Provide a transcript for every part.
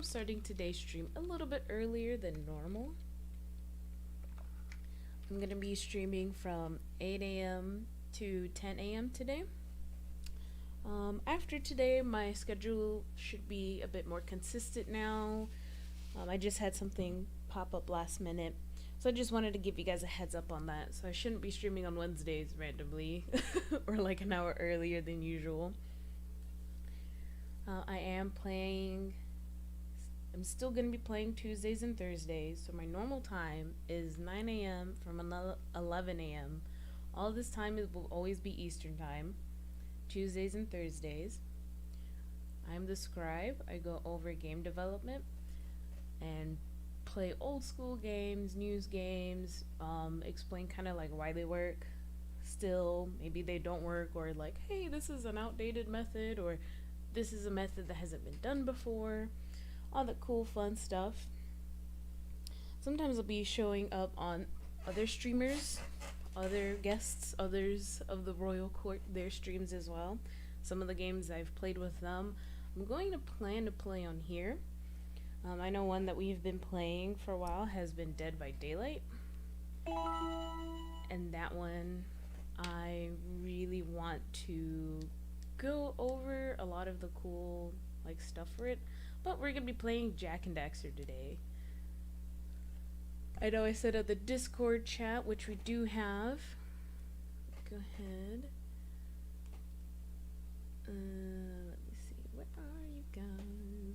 I'm starting today's stream a little bit earlier than normal. I'm gonna be streaming from 8 a.m. to 10 a.m. today. After today, my schedule should be a bit more consistent now. I just had something pop up last minute, so I just wanted to give you guys a heads up on that. So I shouldn't be streaming on Wednesdays randomly or like an hour earlier than usual. I'm still going to be playing Tuesdays and Thursdays, so my normal time is 9 a.m. from 11 a.m. All this time will always be Eastern time, Tuesdays and Thursdays. I'm the scribe. I go over game development and play old school games, news games, explain kind of like why they work still, maybe they don't work, or like, hey, this is an outdated method, or this is a method that hasn't been done before. All the cool, fun stuff. Sometimes I'll be showing up on other streamers, other guests, others of the royal court, their streams as well. Some of the games I've played with them, I'm going to plan to play on here. I know one that we've been playing for a while has been Dead by Daylight. And that one, I really want to go over a lot of the cool like stuff for it. But we're gonna be playing Jack and Daxter today. I know I said at the Discord chat, which we do have. Go ahead. Let me see. Where are you guys?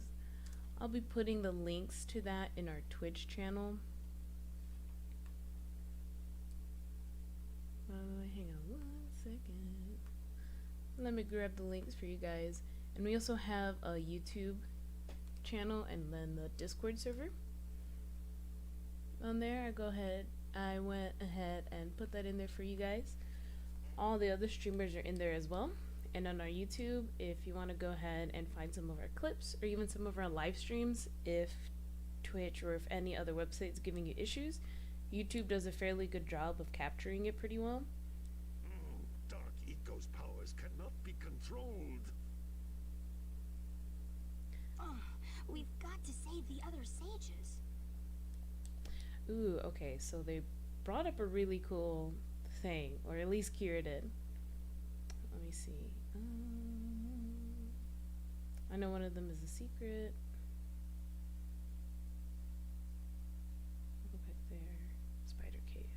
I'll be putting the links to that in our Twitch channel. Hang on 1 second. Let me grab the links for you guys. And we also have a YouTube channel and then the Discord server. On there, I went ahead and put that in there for you guys. All the other streamers are in there as well. And on our YouTube, if you want to go ahead and find some of our clips or even some of our live streams, if Twitch or if any other website's giving you issues, YouTube does a fairly good job of capturing it pretty well. Dark Eco's powers cannot be controlled. We've got to save the other sages. Ooh, okay, so they brought up a really cool thing, or at least Kira did. Let me see. I know one of them is a secret. I'll go back there. Spider cave.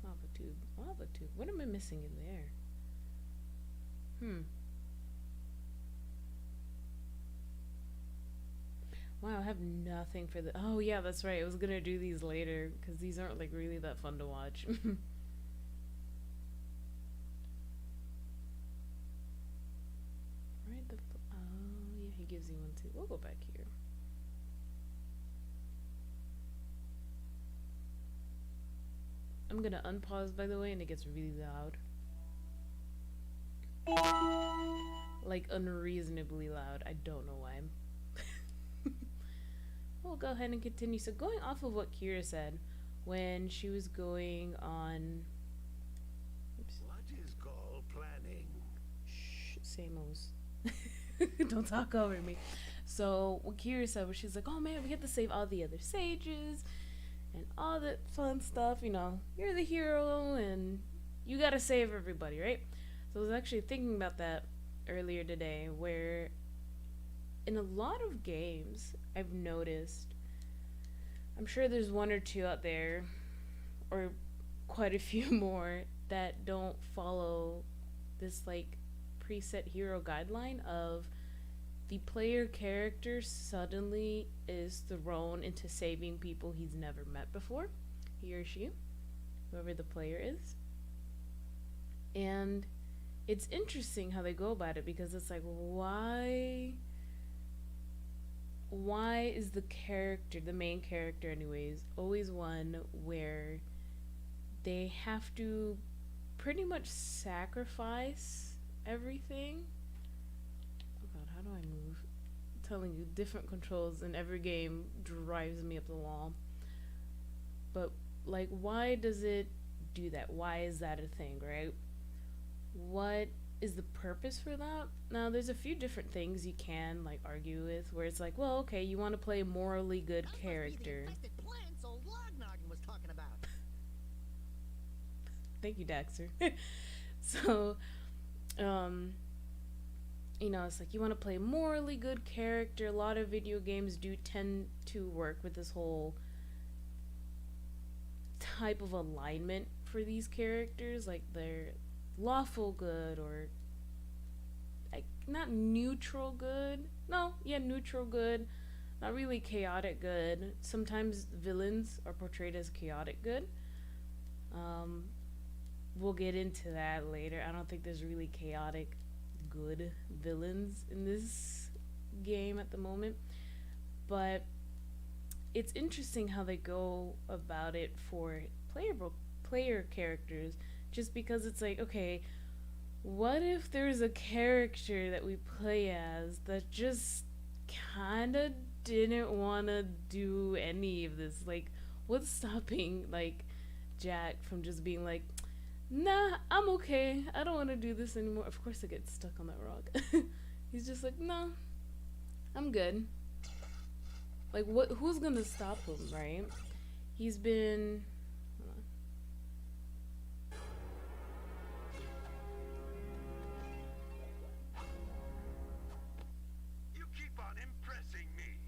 Lava tube. Lava tube. What am I missing in there? Wow, I have nothing for the... Oh, yeah, that's right. I was gonna do these later, because these aren't, like, really that fun to watch. Right, oh, yeah, he gives you one, too. We'll go back here. I'm gonna unpause, by the way, and it gets really loud. Like, unreasonably loud. I don't know why. We'll go ahead and continue. So going off of what Kira said when she was going on... Oops. What is called planning? Shh, Samos. Don't talk over me. So what Kira said was, she's like, oh man, we get to save all the other sages and all that fun stuff, you know, you're the hero and you gotta save everybody, right? So I was actually thinking about that earlier today, where in a lot of games I've noticed, I'm sure there's one or two out there, or quite a few more, that don't follow this like preset hero guideline of the player character suddenly is thrown into saving people he's never met before, he or she, whoever the player is. And it's interesting how they go about it, because it's like, why is the character, the main character anyways, always one where they have to pretty much sacrifice everything? Oh god, how do I move? I'm telling you, different controls in every game drives me up the wall. But like, why does it do that? Why is that a thing, right? What is the purpose for that? Now, there's a few different things you can like argue with, where it's like, well, okay, you want to play a morally good character. Was talking about. Thank you, Daxter. So, you know, it's like you want to play a morally good character. A lot of video games do tend to work with this whole type of alignment for these characters, like they're lawful good or like not neutral good. No, yeah, neutral good. Not really chaotic good. Sometimes villains are portrayed as chaotic good. We'll get into that later. I don't think there's really chaotic good villains in this game at the moment. But it's interesting how they go about it for player characters, just because it's like, okay, what if there's a character that we play as that just kind of didn't want to do any of this? Like, what's stopping like Jack from just being like, nah, I'm okay, I don't want to do this anymore? Of course I get stuck on that rock. He's just like, no, I'm good. Like, who's gonna stop him, right? He's been You keep on impressing me.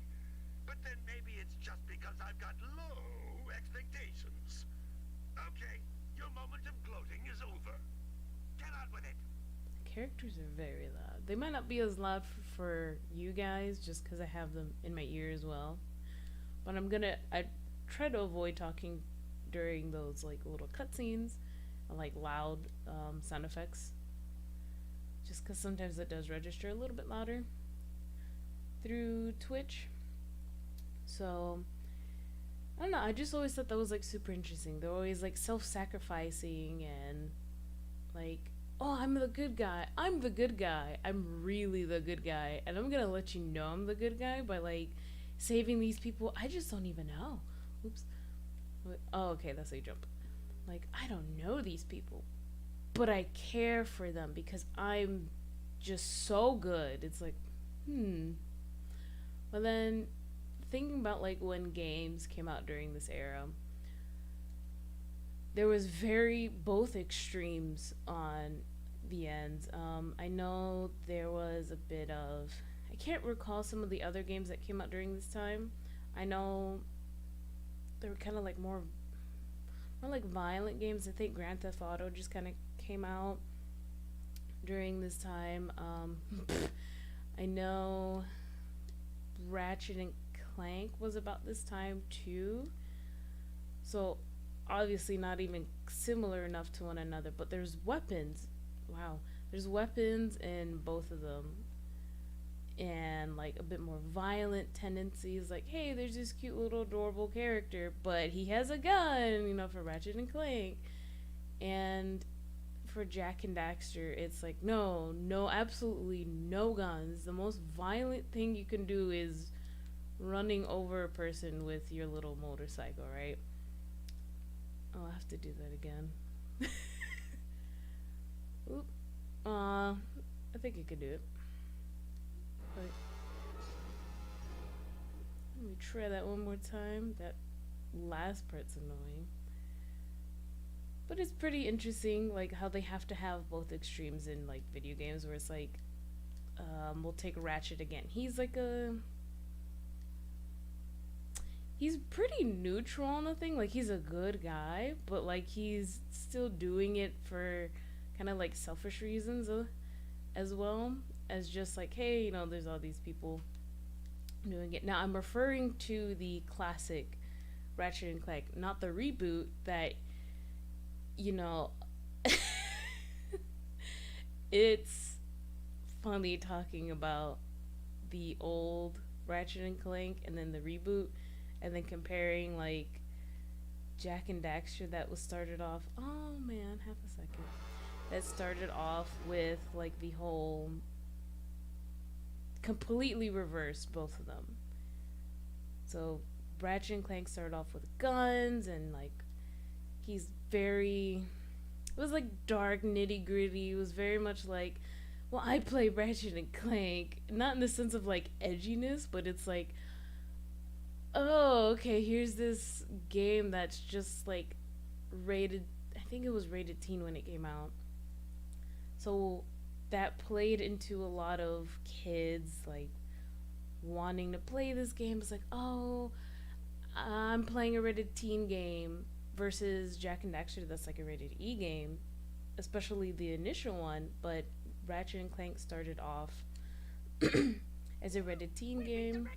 But then maybe it's just because I've got low expectations. Okay, your moment of gloating is over. Get on with it. characters are very loud. They might not be as loud for you guys just because I have them in my ear as well. But I try to avoid talking during those like little cutscenes and like loud sound effects. Just because sometimes it does register a little bit louder through Twitch. So, I don't know, I just always thought that was like super interesting. They're always like self-sacrificing and like, oh, I'm the good guy. I'm the good guy. I'm really the good guy. And I'm gonna let you know I'm the good guy by like saving these people. I just don't even know. Oops. Oh, okay, that's a jump. Like, I don't know these people, but I care for them because I'm just so good. It's like, But then thinking about like when games came out during this era, there was both extremes on the ends. I know there was a bit of, I can't recall some of the other games that came out during this time. I know they were kind of like more like violent games. I think Grand Theft Auto just kind of came out during this time. I know Ratchet and Clank was about this time too. So obviously not even similar enough to one another, but there's weapons. Wow. There's weapons in both of them. And like a bit more violent tendencies, like, hey, there's this cute little adorable character, but he has a gun, you know, for Ratchet and Clank. And for Jack and Daxter, it's like, no, absolutely no guns. The most violent thing you can do is running over a person with your little motorcycle, right? I'll have to do that again. Oop. I think you could do it. But let me try that one more time. That last part's annoying. But it's pretty interesting, like, how they have to have both extremes in, like, video games, where it's like, we'll take Ratchet again. He's like he's pretty neutral on the thing. Like, he's a good guy, but, like, he's still doing it for kind of, like, selfish reasons as well as just, like, hey, you know, there's all these people doing it. Now, I'm referring to the classic Ratchet and Clank, not the reboot that, you know, it's funny talking about the old Ratchet and Clank and then the reboot, and then comparing like Jack and Daxter that was started off, oh man, half a second, that started off with like the whole completely reversed, both of them. So Ratchet and Clank started off with guns, and like he's very, it was like dark, nitty gritty. It was very much like Well, I play Ratchet and Clank, not in the sense of like edginess, but it's like, oh, okay, here's this game that's just like rated, I think it was rated teen when it came out. So that played into a lot of kids like wanting to play this game. It's like, oh, I'm playing a rated teen game versus Jack and Daxter that's like a rated E game, especially the initial one, but Ratchet and Clank started off as a rated teen game.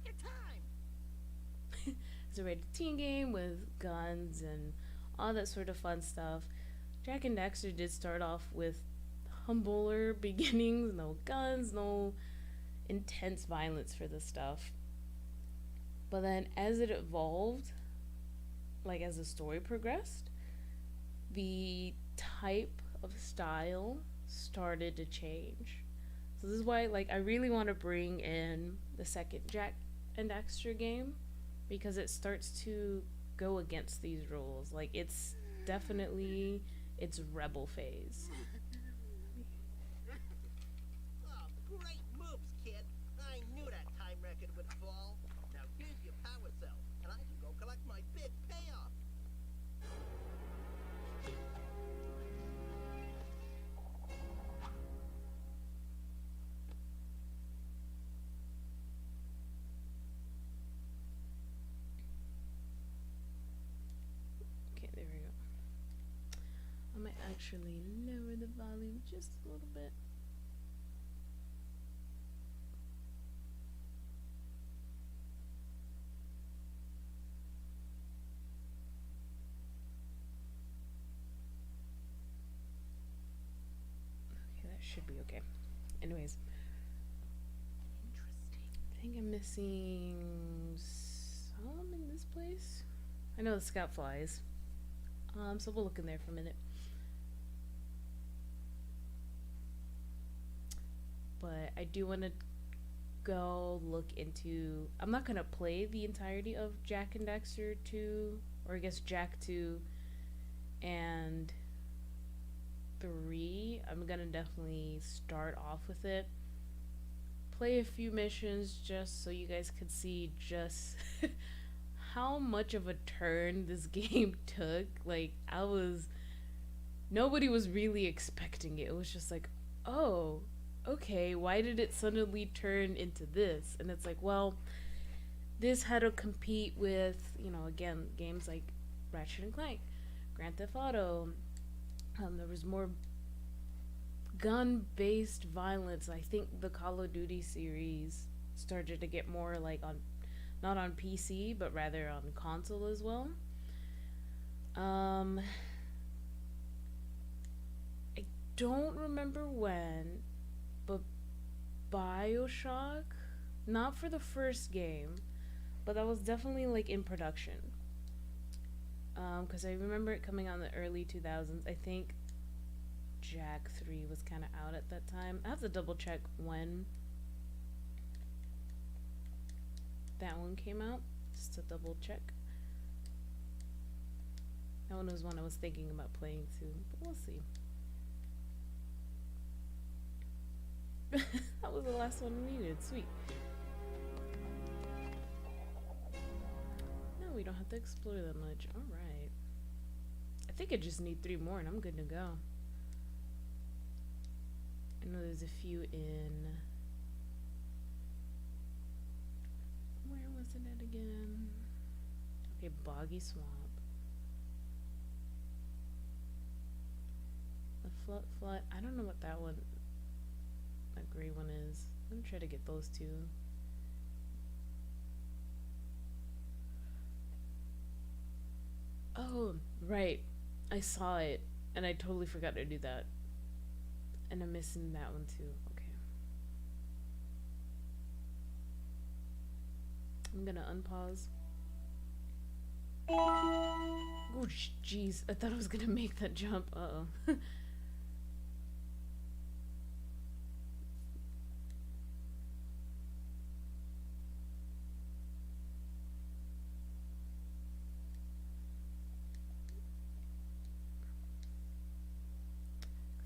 As a rated teen game with guns and all that sort of fun stuff. Jack and Daxter did start off with humbler beginnings, no guns, no intense violence for this stuff. But then as it evolved, like as the story progressed, the type of style started to change. So this is why like I really want to bring in the second Jack and Daxter game, because it starts to go against these rules. Like it's definitely its rebel phase. Oh, great moves, kid. I knew that time record would fall. Now here's your power cell, and I can go collect my big payoff. Okay, there we go. I might actually lower the volume just a little bit. Okay, that should be okay. Anyways, I think I'm missing some in this place. I know the scout flies. So we'll look in there for a minute. But I do want to go look into. I'm not gonna play the entirety of Jack and Daxter 2, or I guess Jack 2 and 3. I'm gonna definitely start off with it. Play a few missions just so you guys could see just how much of a turn this game took. Like nobody was really expecting it. It was just like, oh, okay, why did it suddenly turn into this? And it's like, well, this had to compete with, again, games like Ratchet and Clank, Grand Theft Auto. There was more gun-based violence. I think the Call of Duty series started to get more like not on PC, but rather on console as well. I don't remember when, but BioShock, not for the first game, but that was definitely like in production. Because I remember it coming out in the early 2000s. I think Jack 3 was kind of out at that time. I have to double check when that one came out, just to double check. That one was one I was thinking about playing too, but we'll see. That was the last one we needed. Sweet. No, we don't have to explore that much. Alright. I think I just need 3 more and I'm good to go. I know there's a few in... Where was it at again? Okay, Boggy Swamp. The Flood. I don't know what that one... That gray one is. I'm gonna try to get those two. Oh, right. I saw it, and I totally forgot to do that. And I'm missing that one too. Okay. I'm gonna unpause. Oh, jeez. I thought I was gonna make that jump. Uh-oh.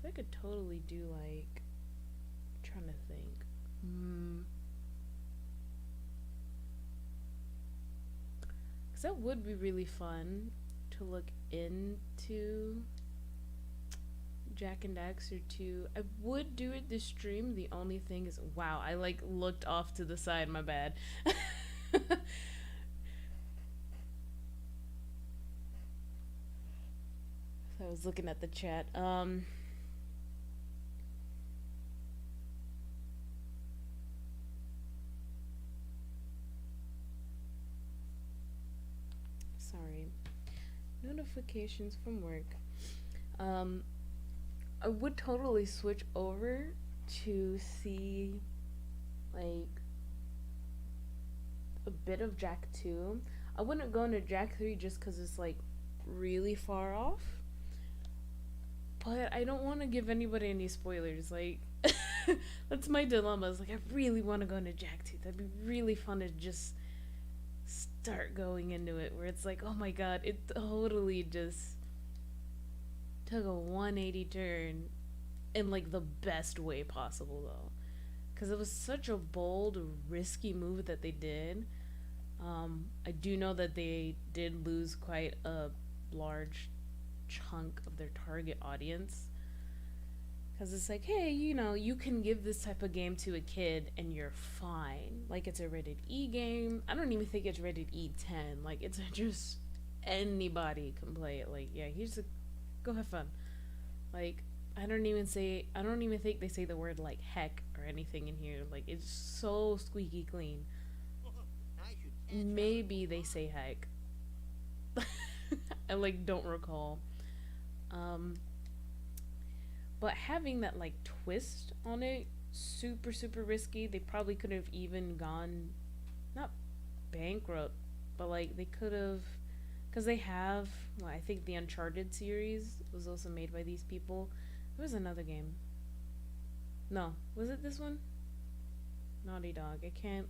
I could totally do like trying to think. Because that would be really fun to look into Jack and Daxter 2. I would do it this stream. The only thing is, wow, I like looked off to the side, my bad. I was looking at the chat. Sorry. Notifications from work. I would totally switch over to see like a bit of Jack 2. I wouldn't go into Jack 3 just because it's like really far off. But I don't want to give anybody any spoilers. Like, that's my dilemma. It's like, I really want to go into Jack 2. That'd be really fun to just start going into it. Where it's like, oh my god, it totally just took a 180 turn in like the best way possible, though. Because it was such a bold, risky move that they did. I do know that they did lose quite a large chunk of their target audience, because it's like, hey, you know, you can give this type of game to a kid and you're fine. Like, it's a rated E game. I don't even think it's rated E10. Like, it's just anybody can play it. Like, yeah, here's a go have fun. Like, I don't even think they say the word like heck or anything in here. Like, it's so squeaky clean. Maybe they say heck. I like don't recall. But having that like twist on it, super risky. They probably could have even gone, not bankrupt, but like they could have, because they have, well, I think the Uncharted series was also made by these people. There was another game. No, was it this one? Naughty Dog. I can't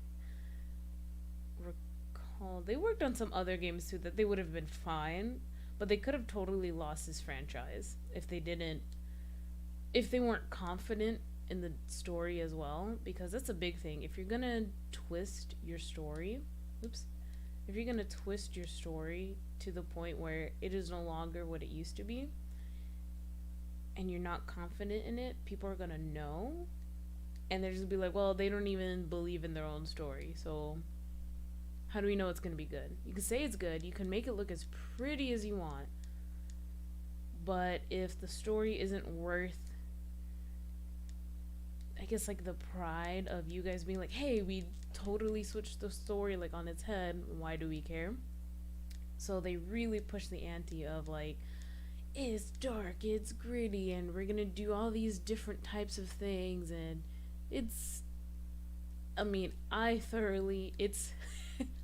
recall. They worked on some other games too that they would have been fine, but they could have totally lost this franchise if they weren't confident in the story as well, because that's a big thing. If you're gonna twist your story, if you're gonna twist your story to the point where it is no longer what it used to be, and you're not confident in it, people are gonna know, and they're just be like, well, they don't even believe in their own story, so how do we know it's gonna be good? You can say it's good, you can make it look as pretty as you want, but if the story isn't worth, I guess, like the pride of you guys being like, hey, we totally switched the story like on its head, why do we care? So they really push the ante of like, it's dark, it's gritty, and we're gonna do all these different types of things, and it's, I mean, I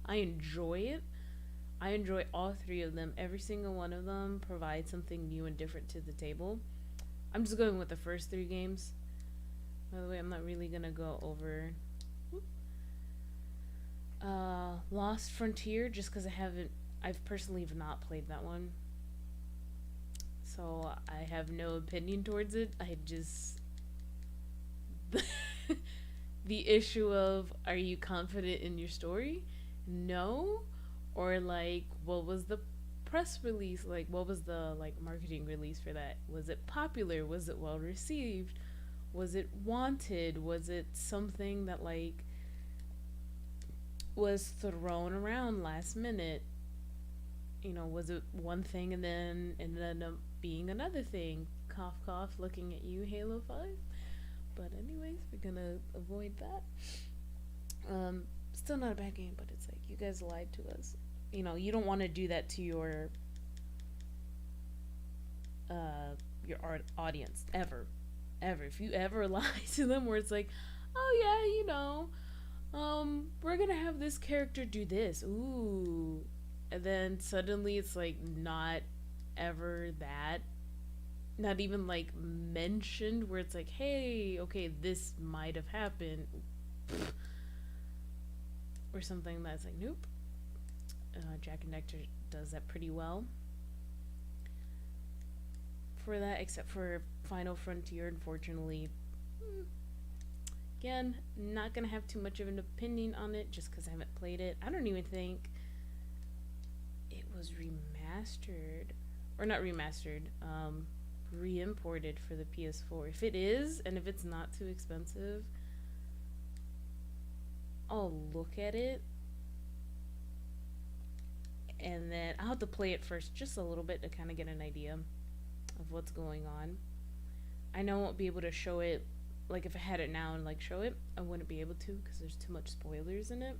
enjoy it. I enjoy all three of them. Every single one of them provides something new and different to the table. I'm just going with the first three games. By the way, I'm not really gonna go over Lost Frontier just because I've personally have not played that one. So I have no opinion towards it. I just the issue of, are you confident in your story? No. Or like, what was the press release like? What was the like marketing release for that? Was it popular? Was it well received? Was it wanted? Was it something that like was thrown around last minute? You know, was it one thing and then ended up being another thing? Cough cough, looking at you, Halo 5. But anyways, we're gonna avoid that. Still not a bad game, but it's like, you guys lied to us. You know, you don't want to do that to your audience ever. If you ever lie to them where it's like, oh yeah, you know, we're gonna have this character do this, ooh, and then suddenly it's like not ever that, not even like mentioned, where it's like, hey, okay, this might have happened, or something that's like, nope. Jack and Daxter does that pretty well for that, except for Final Frontier, unfortunately. Again, not gonna have too much of an opinion on it just because I haven't played it. I don't even think it was remastered, or not remastered, re-imported for the PS4. If it is, and if it's not too expensive, I'll look at it, and then I'll have to play it first just a little bit to kind of get an idea of what's going on. I know I won't be able to show it, like if I had it now and like show it, I wouldn't be able to because there's too much spoilers in it.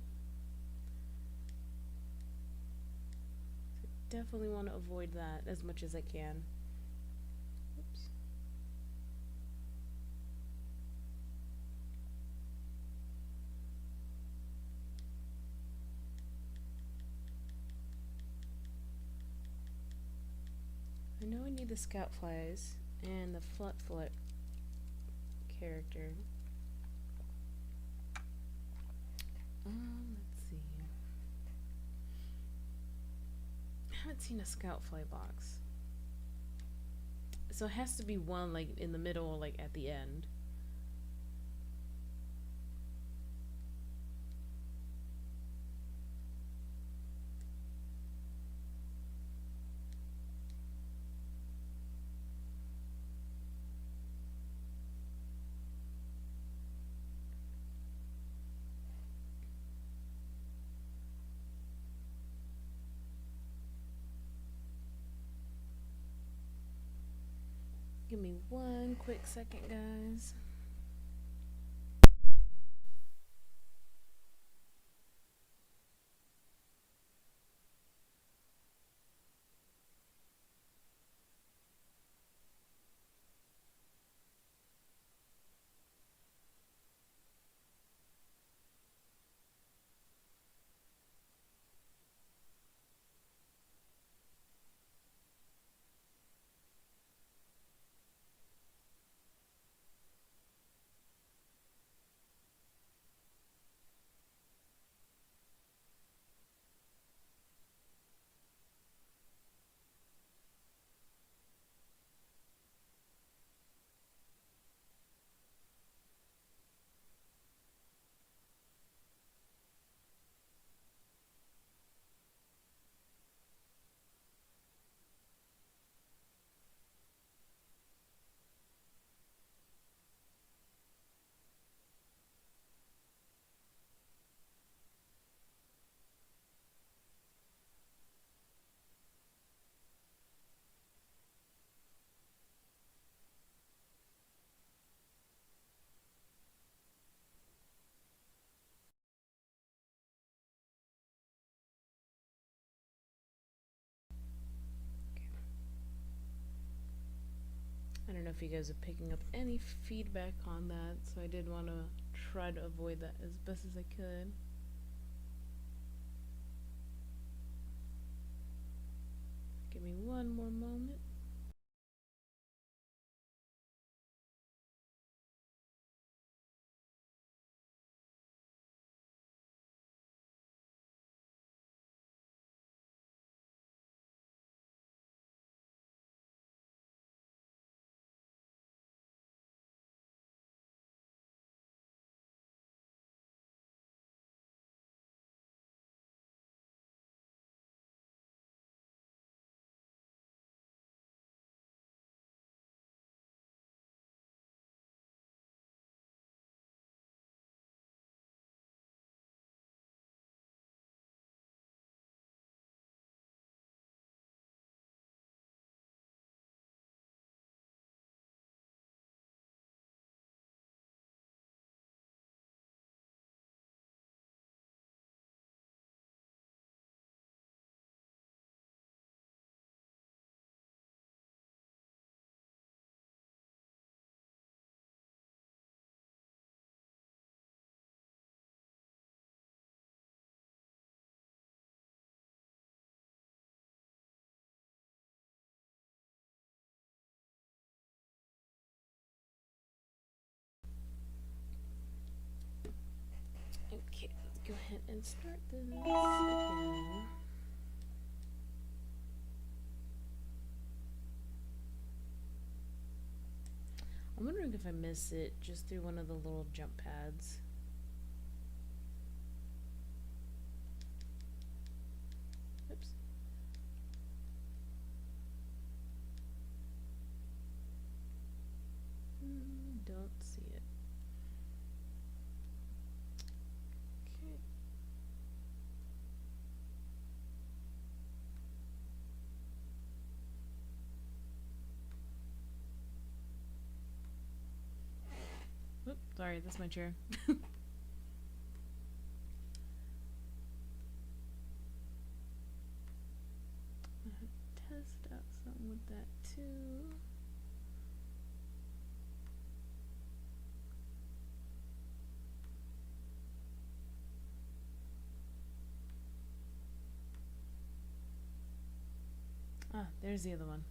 So definitely want to avoid that as much as I can. Oops. I know I need the scout flies and the flut character. Let's see. I haven't seen a scout fly box. So it has to be one like in the middle or like at the end. Give me one quick second, guys. I don't know if you guys are picking up any feedback on that, so I did want to try to avoid that as best as I could. Give me one more moment. Okay, let's go ahead and start this again. I'm wondering if I miss it just through one of the little jump pads. Oops. Don't see it. Okay. Oops, sorry, that's my chair. Test out something with that too. Ah, there's the other one.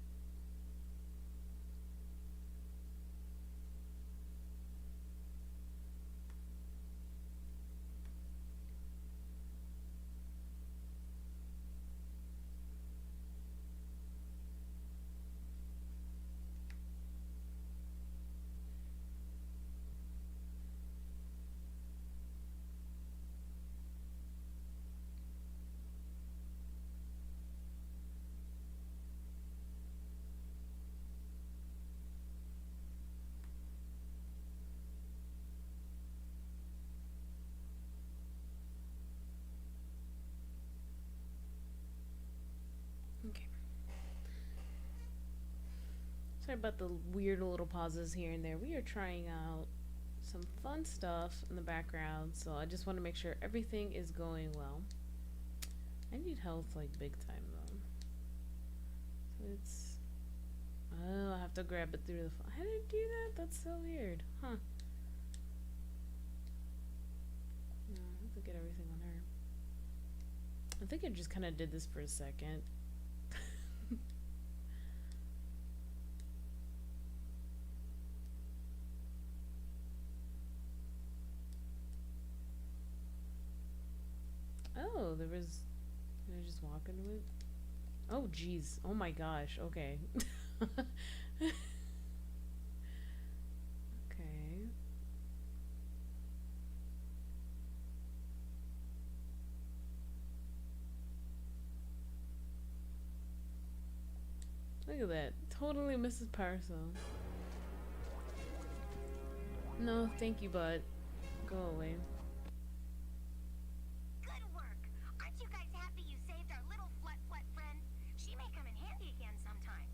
Okay. Sorry about the weird little pauses here and there. We are trying out some fun stuff in the background, so I just want to make sure everything is going well. I need health like big time though. So it's... Oh, I have to grab it through the... How did I do that? That's so weird. Huh. No, I have to get everything on her. I think I just kind of did this for a second. Oh, there was... Did I just walk into it? Oh, jeez. Oh my gosh. Okay. Okay. Look at that. Totally Mrs. Parcel. No, thank you, bud. Go away. Good work. Aren't you guys happy you saved our little flut friend? She may come in handy again sometime.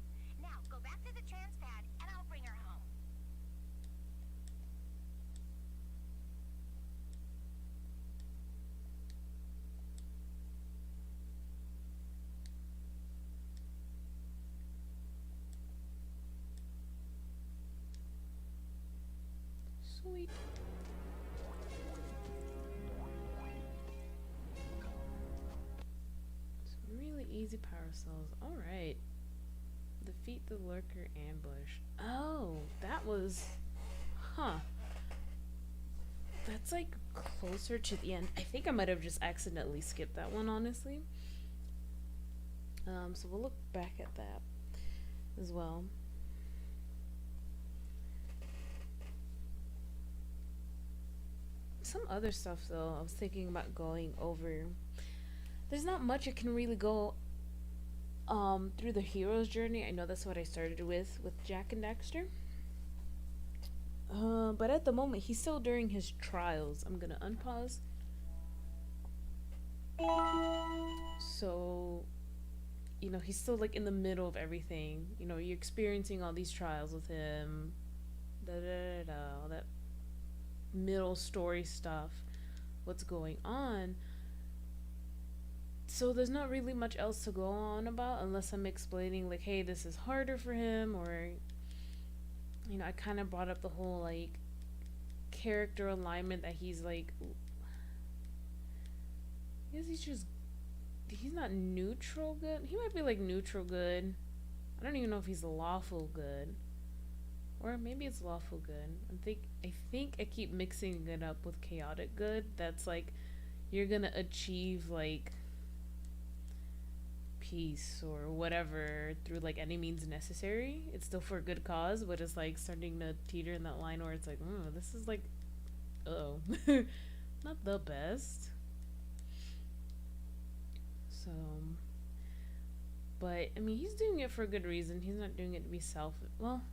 Now, go back to the trans pad, and I'll bring her home. Sweet. Some really easy power cells. Alright. Defeat the lurker ambush. Oh, that was... Huh. That's like closer to the end. I think I might have just accidentally skipped that one, honestly. So we'll look back at that as well. Some other stuff though, I was thinking about going over. There's not much I can really go through the hero's journey. I know that's what I started with Jack and Dexter. But at the moment he's still during his trials. I'm gonna unpause. So, you know, he's still like in the middle of everything. You know, you're experiencing all these trials with him. All that middle story stuff, what's going on. So there's not really much else to go on about unless I'm explaining like, hey, this is harder for him, or you know, I kind of brought up the whole like character alignment that he's like, I guess he's not neutral good. He might be like neutral good. I don't even know if he's lawful good. Or maybe it's lawful good. I think I keep mixing it up with chaotic good. That's like, you're gonna achieve like peace or whatever through like any means necessary. It's still for a good cause, but it's like starting to teeter in that line where it's like, oh, this is like, oh, not the best. So, but I mean, he's doing it for a good reason. He's not doing it to be selfish. Well,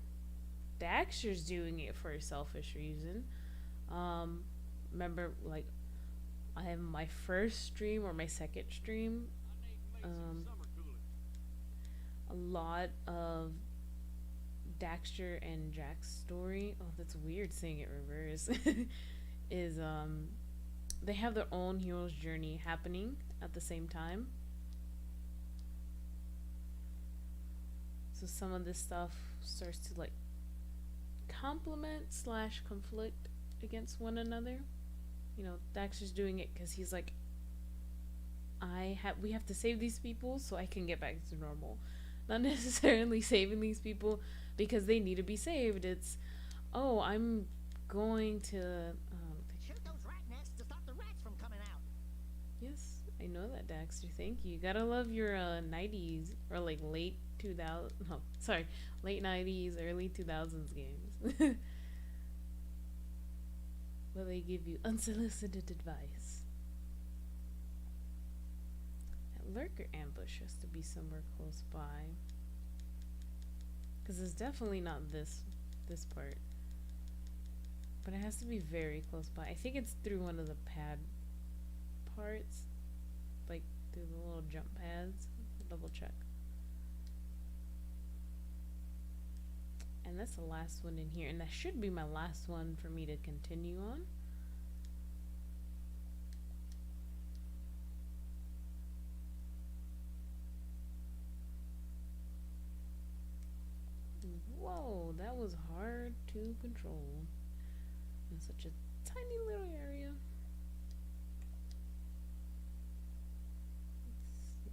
Daxter's doing it for a selfish reason. Remember, like, I have my first stream or my second stream. A lot of Daxter and Jack's story. Oh, that's weird saying it reverse. Is they have their own hero's journey happening at the same time. So some of this stuff starts to like complement / conflict against one another. You know, Daxter's doing it because he's like, we have to save these people so I can get back to normal. Not necessarily saving these people because they need to be saved. It's, oh, I'm going to Shoot those rat nests to stop the rats from coming out. yes, I know that, Daxter. Thank you. You gotta love your 90s or like late 2000. No, sorry, late 90s, early 2000s games. Where they give you unsolicited advice. That lurker ambush has to be somewhere close by, because it's definitely not this part. But it has to be very close by. I think it's through one of the pad parts. Like through the little jump pads. I'll double check. And that's the last one in here. And that should be my last one for me to continue on. Whoa, that was hard to control. In such a tiny little area. Let's see.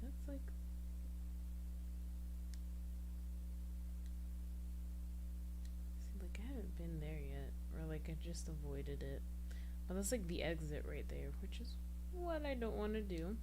That's like, see, like I haven't been there yet, or like I just avoided it. But that's like the exit right there, which is what I don't want to do.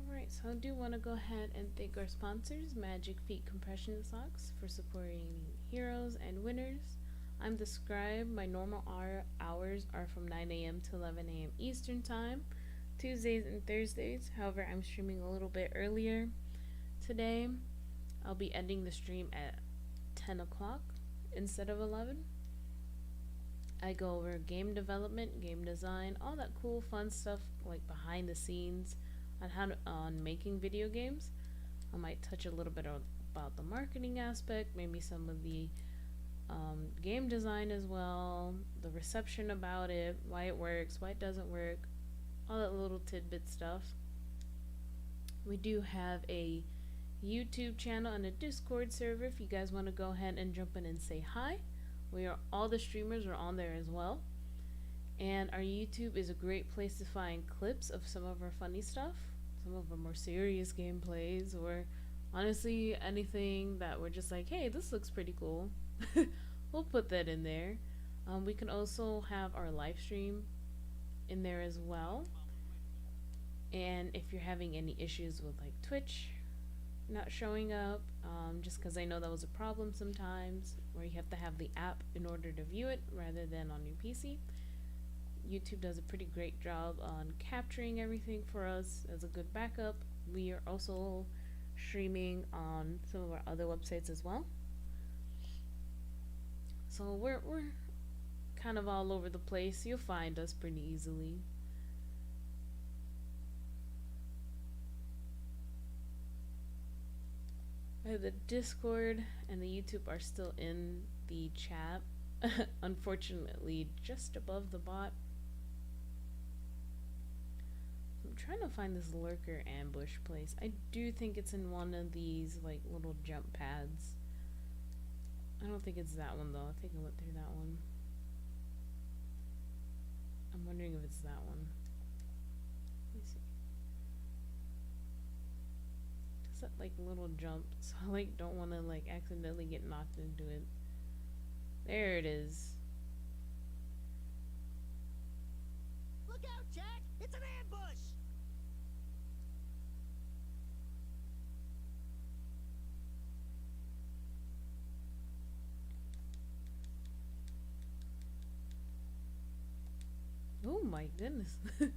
Alright, so I do want to go ahead and thank our sponsors, Magic Feet Compression Socks, for supporting heroes and winners. I'm the scribe. My normal hours are from 9 a.m. to 11 a.m. Eastern Time, Tuesdays and Thursdays. However, I'm streaming a little bit earlier today. I'll be ending the stream at 10 o'clock instead of 11. I go over game development, game design, all that cool fun stuff like behind the scenes on making video games. I might touch a little bit about the marketing aspect, maybe some of the game design as well, the reception about it, why it works, why it doesn't work, all that little tidbit stuff. We do have a YouTube channel and a Discord server if you guys want to go ahead and jump in and say hi. All the streamers are on there as well. And our YouTube is a great place to find clips of some of our funny stuff, some of our more serious gameplays, or honestly anything that we're just like, hey, this looks pretty cool. We'll put that in there. We can also have our live stream in there as well. And if you're having any issues with like Twitch not showing up, just because I know that was a problem sometimes, where you have to have the app in order to view it rather than on your PC, YouTube does a pretty great job on capturing everything for us as a good backup. We are also streaming on some of our other websites as well. So we're kind of all over the place. You'll find us pretty easily. The Discord and the YouTube are still in the chat. Unfortunately, just above the bot. I'm trying to find this lurker ambush place. I do think it's in one of these like little jump pads. I don't think it's that one though. I think I went through that one. I'm wondering if it's that one. Let me see. It's that like little jump, so I like don't want to like accidentally get knocked into it. There it is. Look out, Jack! It's an ambush! Oh my goodness. It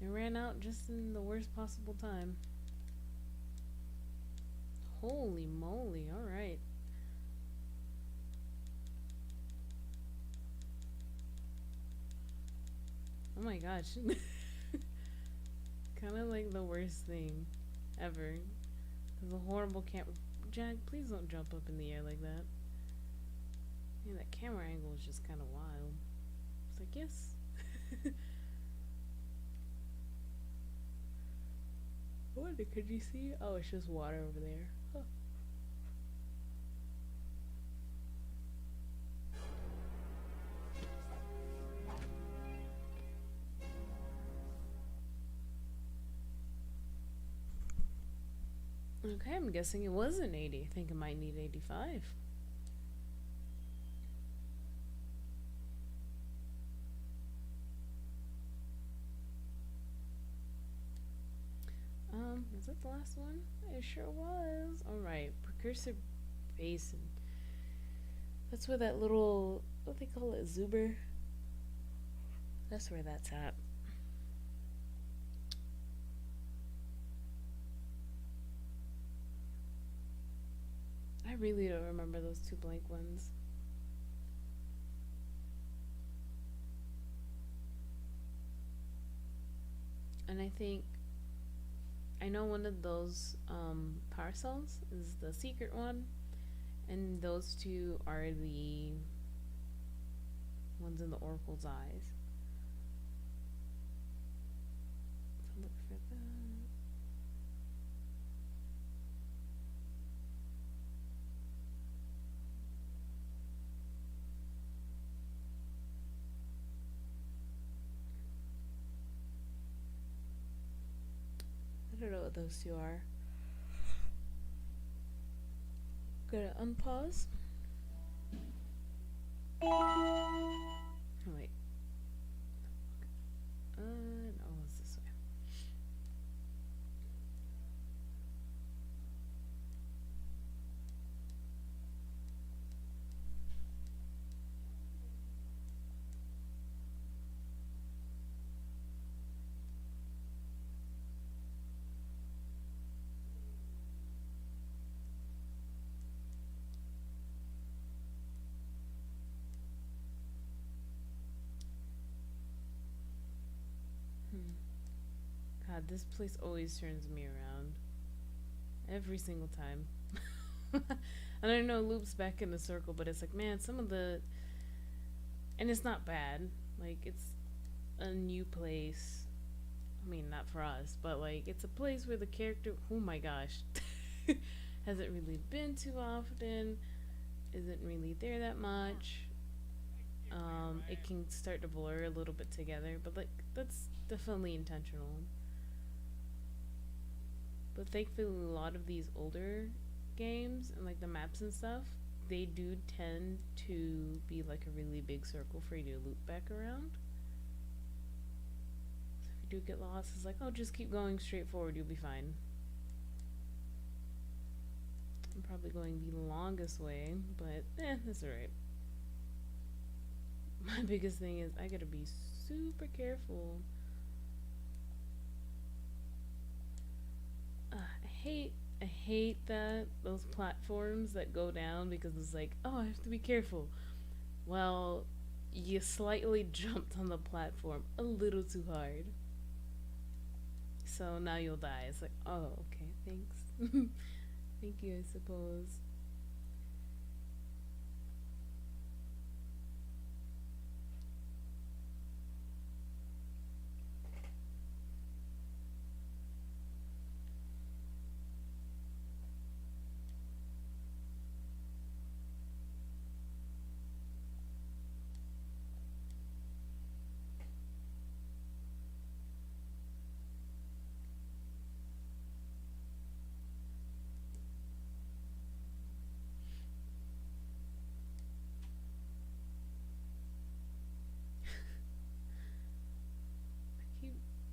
ran out just in the worst possible time. Holy moly, alright. Oh my gosh. Kind of like the worst thing ever. There's a horrible camera. Jack, please don't jump up in the air like that. Yeah, that camera angle is just kind of wild. It's like, yes. What could you see? Oh, it's just water over there. Huh. Okay, I'm guessing it was an 80. I think it might need 85. Is that the last one? It sure was. Alright, Precursor Basin. That's where that little, what they call it, Zuber? That's where that's at. I really don't remember those two blank ones. And I know one of those power cells is the secret one, and those two are the ones in the Oracle's eyes. So look for that. I don't know what those two are. Gonna unpause. Oh, wait. No, it's this way. God, this place always turns me around. Every single time. And I know it loops back in the circle, but it's like, man, some of the... And it's not bad. Like, it's a new place. I mean, not for us, but like, it's a place where the character... Oh my gosh. Hasn't really been too often. Isn't really there that much. it can start to blur a little bit together, but like that's definitely intentional. But thankfully, a lot of these older games and like the maps and stuff, they do tend to be like a really big circle for you to loop back around. So if you do get lost, it's like, oh, just keep going straight forward, you'll be fine. I'm probably going the longest way, but that's alright. My biggest thing is I gotta be super careful. I hate that those platforms that go down because it's like, oh, I have to be careful. Well, you slightly jumped on the platform a little too hard, so now you'll die. It's like, oh, okay, thanks. Thank you, I suppose.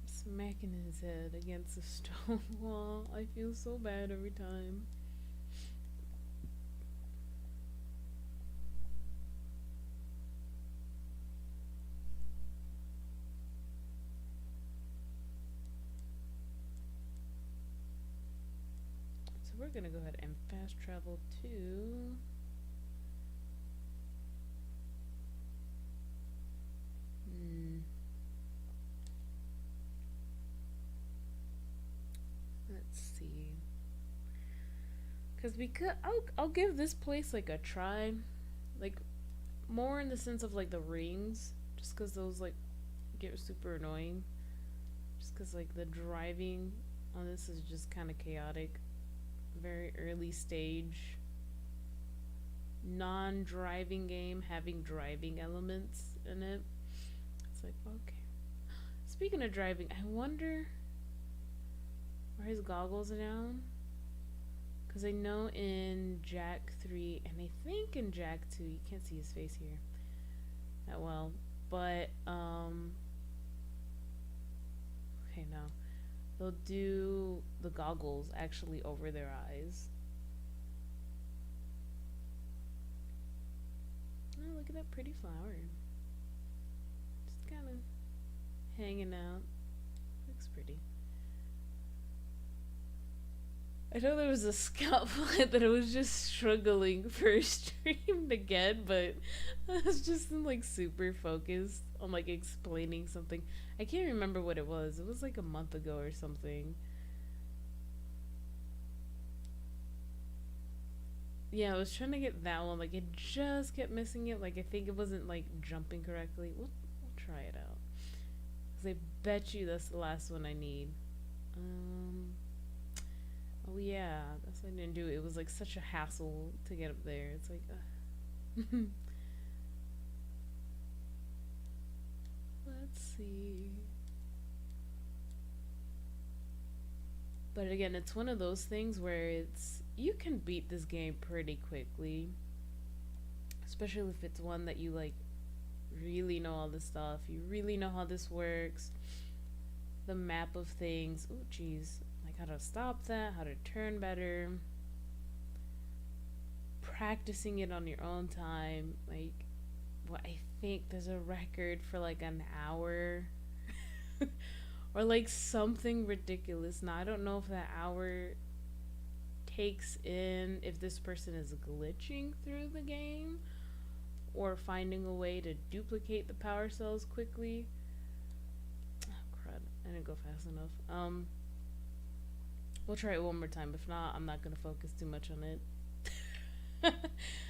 Smacking his head against a stone wall. I feel so bad every time. So we're gonna go ahead and fast travel to let's see. Cause we could, I'll give this place like a try, like more in the sense of like the rings, just cause those like get super annoying. Just cause like the driving on this is just kind of chaotic, very early stage. Non-driving game having driving elements in it. It's like, okay. Speaking of driving, I wonder where his goggles are down. Because I know in Jack 3, and I think in Jack 2, you can't see his face here that well, but, okay, no. They'll do the goggles actually over their eyes. Oh, look at that pretty flower. Just kind of hanging out. Looks pretty. I know there was a scout flight that I was just struggling for a stream to get, but I was just like super focused on like explaining something. I can't remember what it was. It was like a month ago or something. Yeah, I was trying to get that one. Like it just kept missing it. Like I think it wasn't like jumping correctly. We'll try it out. Cause I bet you that's the last one I need. Oh yeah, that's why I didn't do it. It was like such a hassle to get up there. It's like, let's see. But again, it's one of those things where it's, you can beat this game pretty quickly. Especially if it's one that you like really know all this stuff. You really know how this works. The map of things. Oh jeez. How to stop that, how to turn better, practicing it on your own time. Like, what, I think there's a record for like an hour or like something ridiculous. Now I don't know if that hour takes in if this person is glitching through the game or finding a way to duplicate the power cells quickly. Oh crud, I didn't go fast enough. We'll try it one more time. If not, I'm not going to focus too much on it.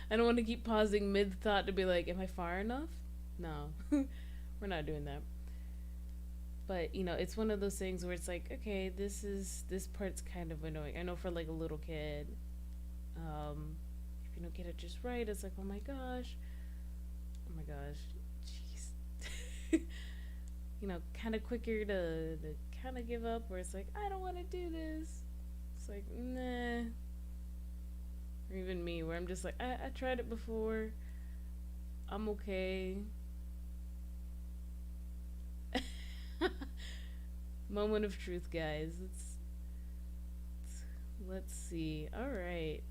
I don't want to keep pausing mid-thought to be like, am I far enough? No. We're not doing that. But, you know, it's one of those things where it's like, okay, this part's kind of annoying. I know for like a little kid, if you don't get it just right, it's like, oh my gosh. Oh my gosh. you know, kind of quicker to kind of give up, where it's like, I don't want to do this. It's like, nah. Or even me, where I'm just like, I tried it before. I'm okay. Moment of truth, guys. Let's see. All right.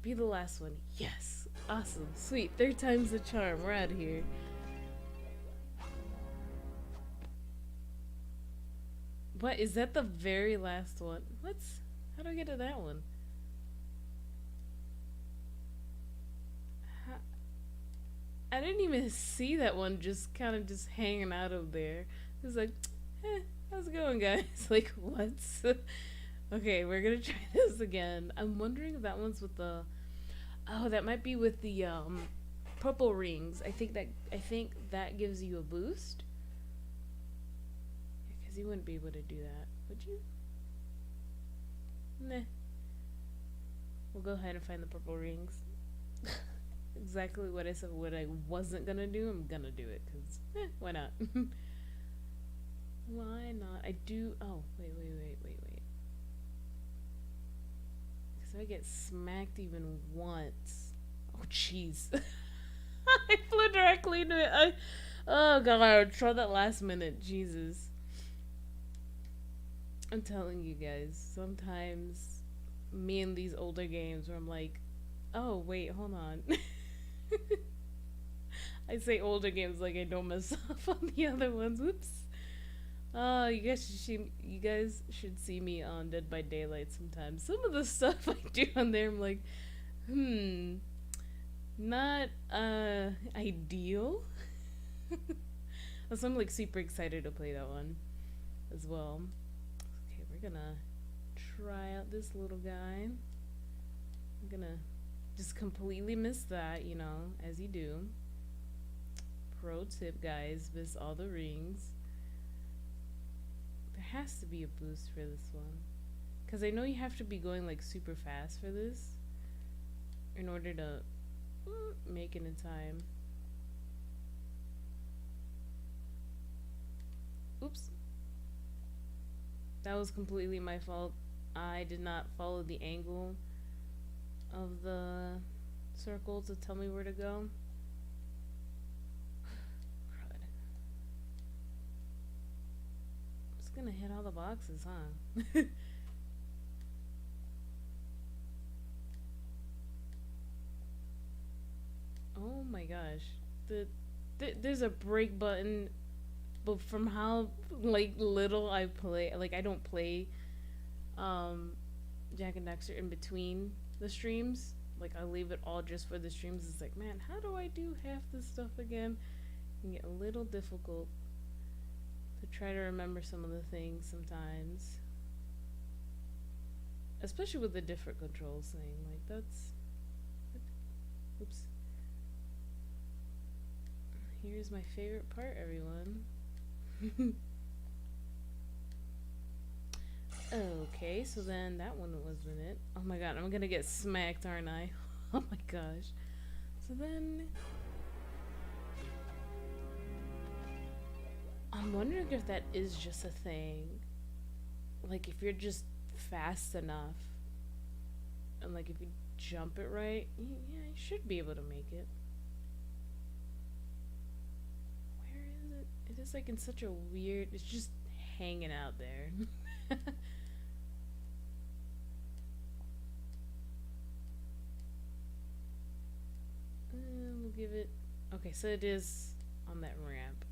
Be the last one. Yes. Awesome. Sweet. Third time's the charm. We're out of here. What? Is that the very last one? What's... How do I get to that one? I didn't even see that one just kind of just hanging out of there. It was like, how's it going, guys? Like, what? Okay, we're gonna try this again. I'm wondering if that one's with the... Oh, that might be with the purple rings. I think that gives you a boost. Because you wouldn't be able to do that, would you? Nah. We'll go ahead and find the purple rings. Exactly what I said. What I wasn't gonna do, I'm gonna do it. Cause why not? Why not? I do. Oh, wait. Because I get smacked even once. Oh, jeez. I flew directly into it. Oh, God. Try that last minute. Jesus. I'm telling you guys. Sometimes me in these older games where I'm like, oh, wait, hold on. I say older games like I don't mess up on the other ones. Whoops. You guys should see me on Dead by Daylight sometimes. Some of the stuff I do on there, I'm like, not ideal. So I'm like super excited to play that one as well. Okay, we're gonna try out this little guy. I'm gonna just completely miss that, you know, as you do. Pro tip, guys, miss all the rings. There has to be a boost for this one, because I know you have to be going like super fast for this in order to make it in time. Oops. That was completely my fault. I did not follow the angle of the circle to tell me where to go. Crud. I'm just gonna hit all the boxes, huh? Oh my gosh. There's a break button, but from how like little I play, like I don't play Jack and Daxter in between the streams. Like I leave it all just for the streams. It's like, man, how do I do half this stuff again? It can get a little difficult to try to remember some of the things sometimes, especially with the different controls thing. Like that's, oops. Here's my favorite part, everyone. Okay, so then that one wasn't it. Oh my god, I'm gonna get smacked, aren't I? Oh my gosh. So then... I'm wondering if that is just a thing. Like, if you're just fast enough, and like, if you jump it right, yeah, you should be able to make it. It is like in such a weird, it's just hanging out there. We'll give it, okay, so it is on that ramp.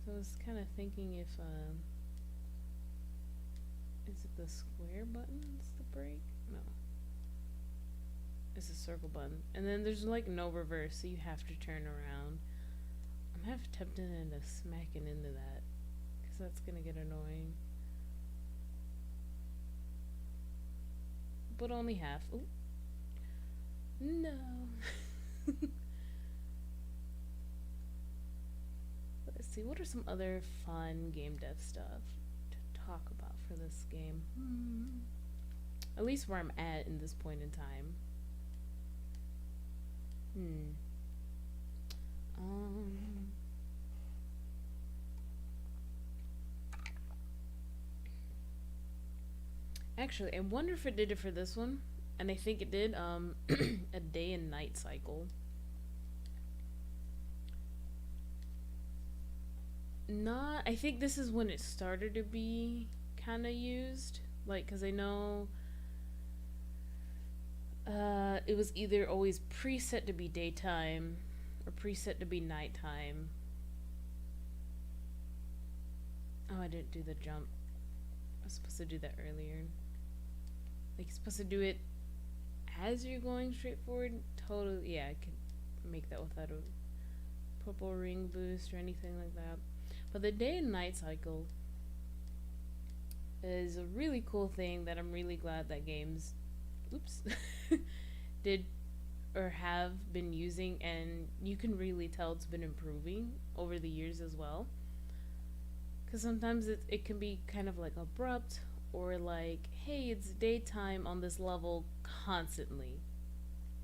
So I was kind of thinking if, is it the square buttons to break? No. It's a circle button. And then there's like no reverse, so you have to turn around. I'm half tempted into smacking into that, because that's gonna get annoying. But only half. Ooh. No. Let's see, what are some other fun game dev stuff to talk about for this game? At least where I'm at in this point in time. Hmm. Um. Actually, I wonder if it did it for this one, and I think it did. A day and night cycle. Not. I think this is when it started to be kind of used. Like, cause I know. It was either always preset to be daytime, or preset to be nighttime. Oh, I didn't do the jump. I was supposed to do that earlier. Like, you're supposed to do it as you're going straight forward. Totally, yeah, I could make that without a purple ring boost or anything like that. But the day and night cycle is a really cool thing that I'm really glad that games, oops, did or have been using, and you can really tell it's been improving over the years as well. Because sometimes it can be kind of like abrupt, or like, hey, it's daytime on this level constantly,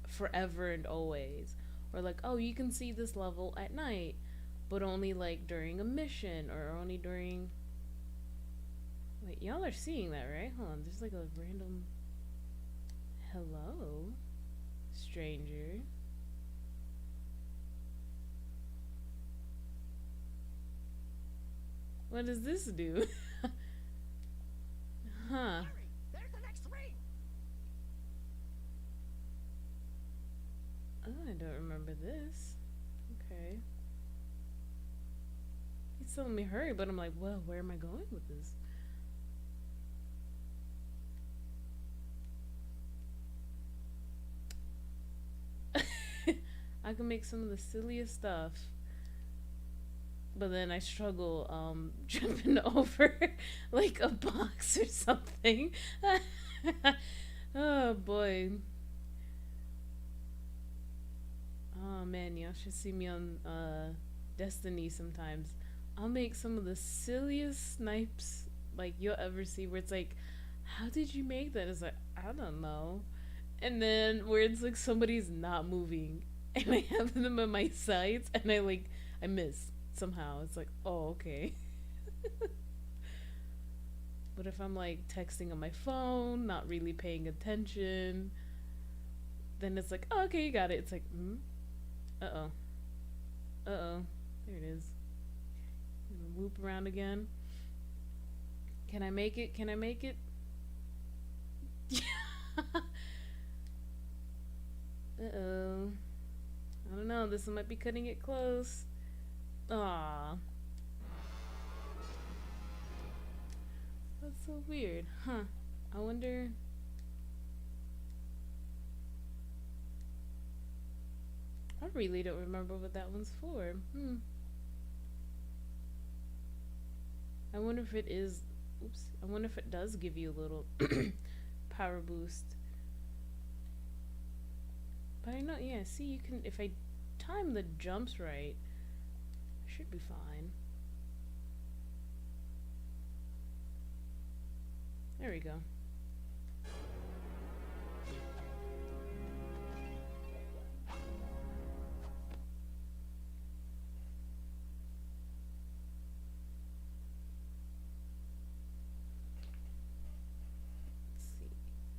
forever and always. Or like, oh, you can see this level at night, but only like during a mission, or only during. Wait, y'all are seeing that, right? Hold on, there's like a random. Hello, stranger. What does this do? Huh. Hurry, there's the next ring. Oh, I don't remember this. Okay. He's telling me hurry, but I'm like, well, where am I going with this? I can make some of the silliest stuff, but then I struggle jumping over like a box or something. Oh boy. Oh man, y'all should see me on Destiny sometimes. I'll make some of the silliest snipes like you'll ever see, where it's like, how did you make that? It's like, I don't know. And then where it's like somebody's not moving and I have them in my sights and I miss somehow. It's like, oh, okay. But if I'm like texting on my phone, not really paying attention, then it's like, oh, okay, you got it. It's like, uh-oh. Uh-oh. There it is. Loop around again. Can I make it? Can I make it? Uh-oh. I don't know. This one might be cutting it close. Aw. That's so weird. Huh. I wonder... I really don't remember what that one's for. I wonder if it is... Oops. I wonder if it does give you a little power boost. But I know, yeah, see, you can... If I time the jumps right, I should be fine. There we go.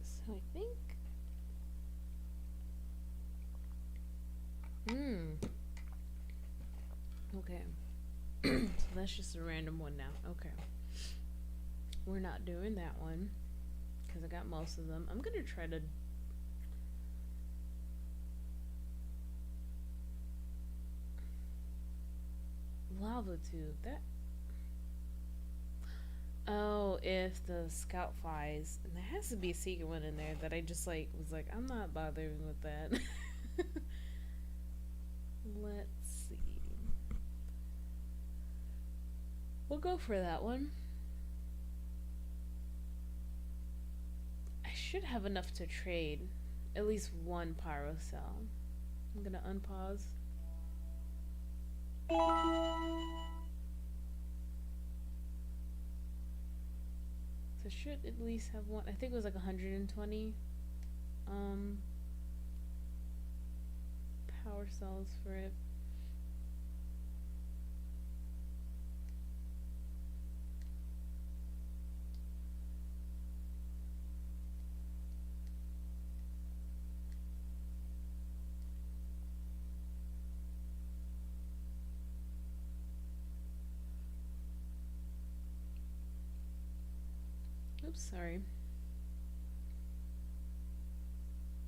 So I think... Okay. So that's just a random one now. Okay. We're not doing that one, because I got most of them. I'm going to try to... Lava tube. That... Oh, if the scout flies, and there has to be a secret one in there that I just like was like, I'm not bothering with that. Let's see. We'll go for that one. I should have enough to trade at least one pyro cell. I'm gonna unpause. So should at least have one. I think it was like 120 power power cells for it. Oops, sorry.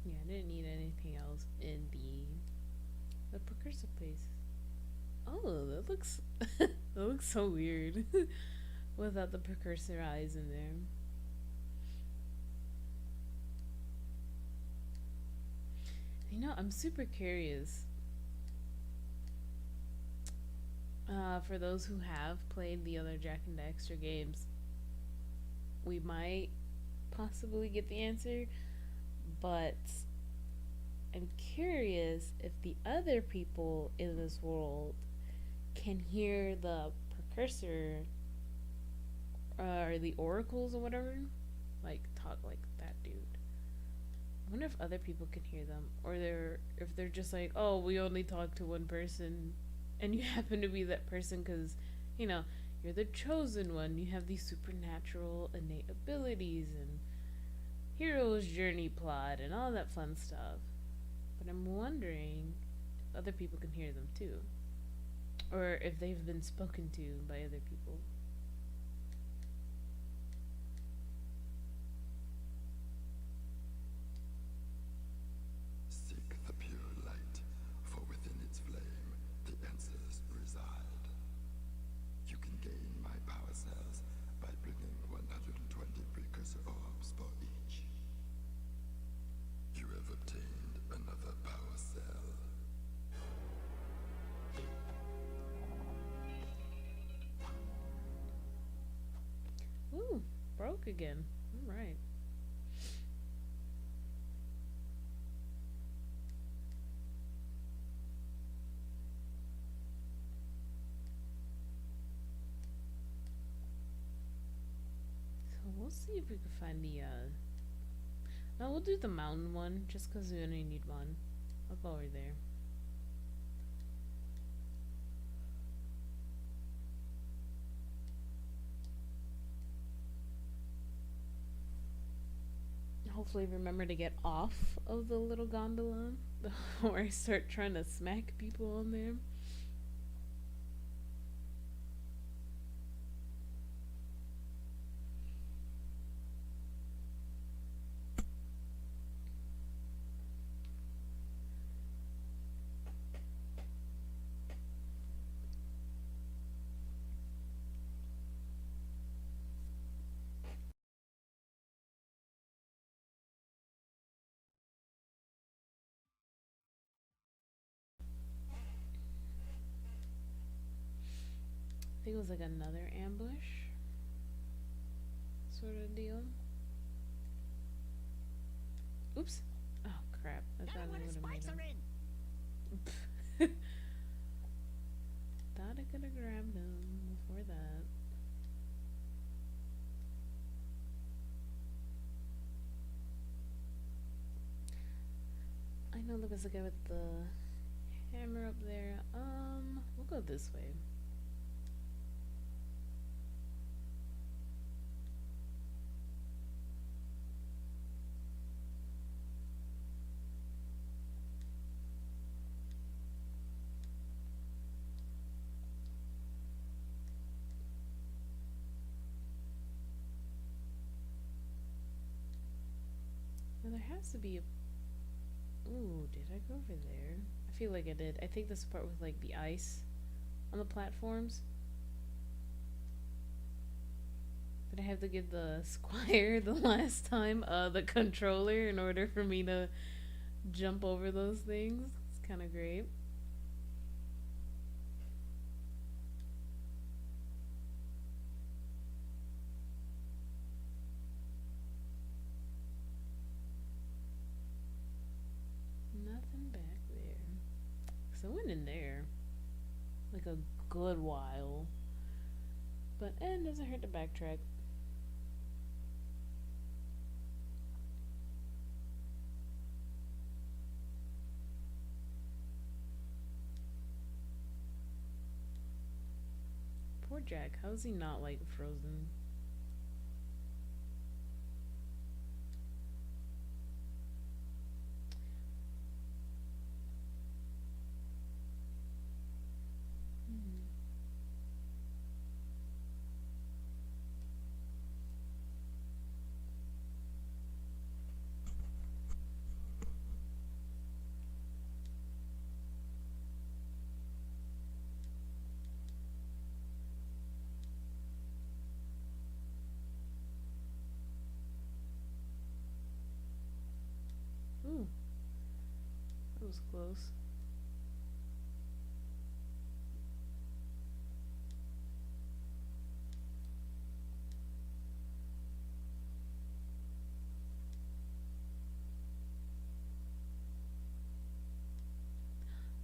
Yeah, I didn't need anything else in the precursor place. Oh, that looks that looks so weird without the precursor eyes in there. You know, I'm super curious. For those who have played the other Jack and Daxter games, we might possibly get the answer, but I'm curious if the other people in this world can hear the precursor or the oracles or whatever, like talk like that dude. I wonder if other people can hear them, or if they're just like, oh, we only talk to one person, and you happen to be that person because, you know, you're the chosen one. You have these supernatural innate abilities and hero's journey plot and all that fun stuff. But I'm wondering if other people can hear them too, or if they've been spoken to by other people. Seek the pure light, for within its flame the answers reside. You can gain my power cells by bringing 120 precursor orbs for each. You have obtained another power cell. Ooh, broke again. All right. So we'll see if we can find the no, we'll do the mountain one just because we only need one. I'll go over there. Hopefully remember to get off of the little gondola before I start trying to smack people on there. I think it was like another ambush sort of deal. Oops. Oh crap. I thought I would have made him. Thought I could have grabbed him before that. I know there was a guy with the hammer up there. We'll go this way. Now there has to be a... Ooh, did I go over there? I feel like I did. I think this part with like the ice on the platforms. Did I have to give the squire the last time the controller in order for me to jump over those things? It's kind of great. Nothing back there. So I went in there like a good while. But it doesn't hurt to backtrack. Poor Jack. How is he not like frozen? Ooh, that was close.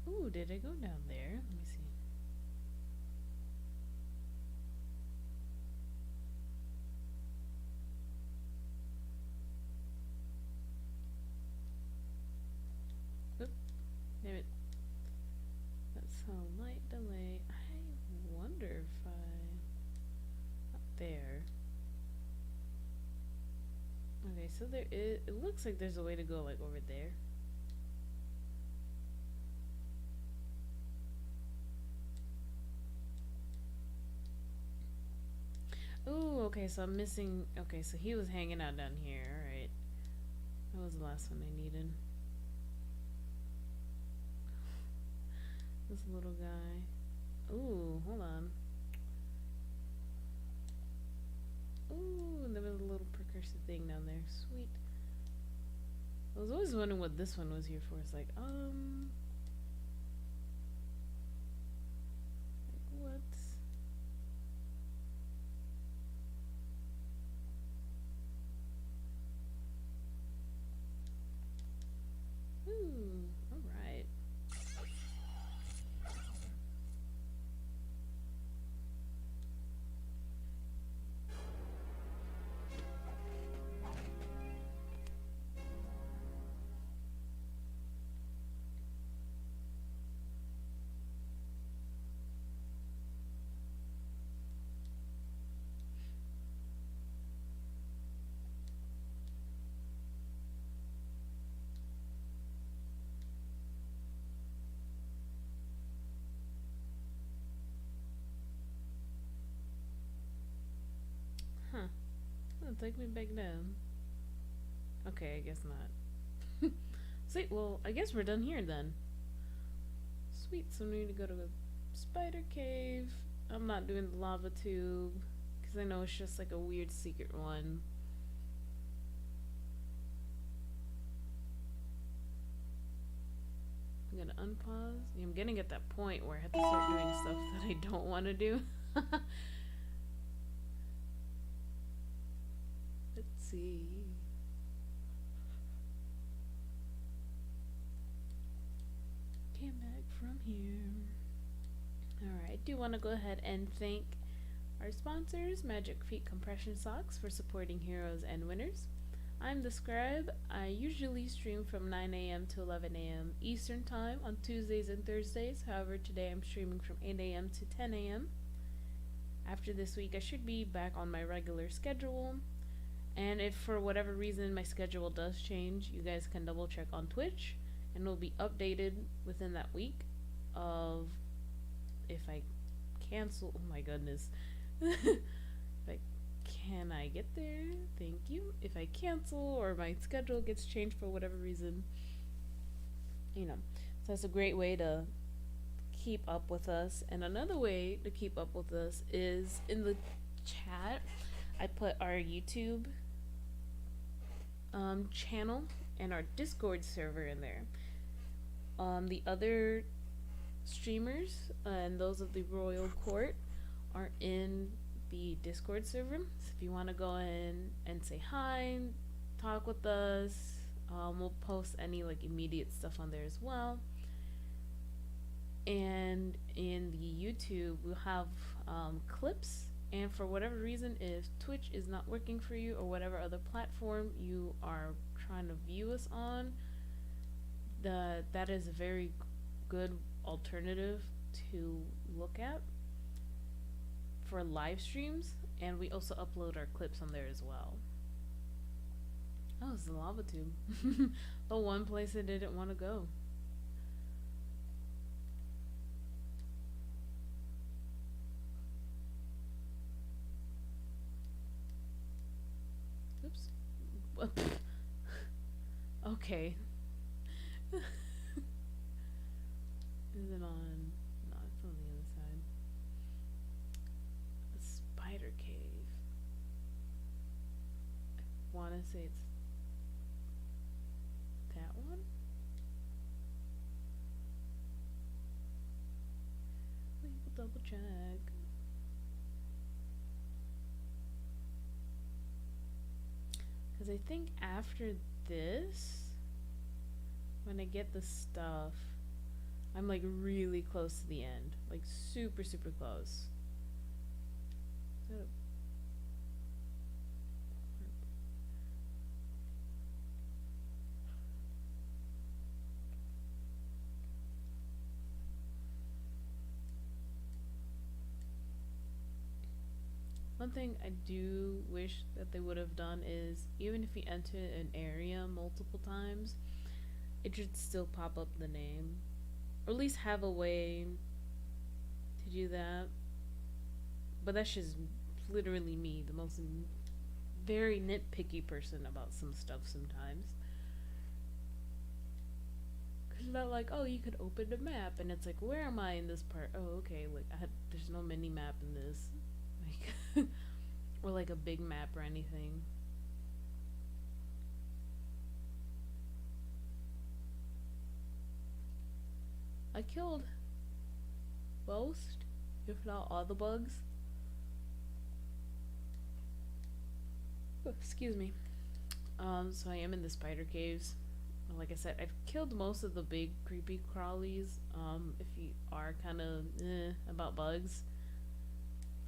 Ooh, did I go down there? Let me see. Oop, damn it. That's a light delay. I wonder if up there. Okay, so there is, it looks like there's a way to go like over there. Ooh, okay, so I'm missing, okay, so he was hanging out down here, alright. That was the last one I needed. This little guy. Ooh, hold on. Ooh, and there was a little precursor thing down there. Sweet. I was always wondering what this one was here for. It's like, what? Ooh, alright. Huh. That'll take me back down. Okay, I guess not. Sweet, well, I guess we're done here then. Sweet, so we need to go to the spider cave. I'm not doing the lava tube, because I know it's just like a weird secret one. I'm gonna unpause. Yeah, I'm getting at that point where I have to start doing stuff that I don't want to do. Let's see. Came back from here. Alright, I do want to go ahead and thank our sponsors, Magic Feet Compression Socks, for supporting heroes and winners. I'm the Scribe. I usually stream from 9 a.m. to 11 a.m. Eastern Time on Tuesdays and Thursdays. However, today I'm streaming from 8 a.m. to 10 a.m. After this week, I should be back on my regular schedule. And if for whatever reason my schedule does change, you guys can double check on Twitch, and it'll be updated within that week of if I cancel. Oh my goodness. Can I get there? Thank you. If I cancel or my schedule gets changed for whatever reason, you know. So that's a great way to keep up with us. And another way to keep up with us is in the chat. I put our YouTube channel and our Discord server in there. The other streamers and those of the Royal Court are in the Discord server. So if you want to go in and say hi, talk with us, we'll post any like immediate stuff on there as well. And in the YouTube, we'll have clips. And for whatever reason, if Twitch is not working for you or whatever other platform you are trying to view us on, that is a very good alternative to look at for live streams, and we also upload our clips on there as well. Oh, it's the lava tube. The one place I didn't want to go. Oops. Okay. Is it on? No, it's on the other side. The spider cave. I want to say it's that one? We will double check. Because I think after this, when I get the stuff, I'm like really close to the end. Like super, super close. So one thing I do wish that they would have done is, even if you enter an area multiple times, it should still pop up the name. Or at least have a way to do that. But that's just literally me, the most very nitpicky person about some stuff sometimes. Cause it's not like, oh, you could open the map, and it's like, where am I in this part? Oh, okay, like there's no mini map in this. Like, or like a big map or anything. I killed most, if not all, the bugs. Oh, excuse me. So I am in the spider caves. Like I said, I've killed most of the big creepy crawlies. If you are kind of about bugs,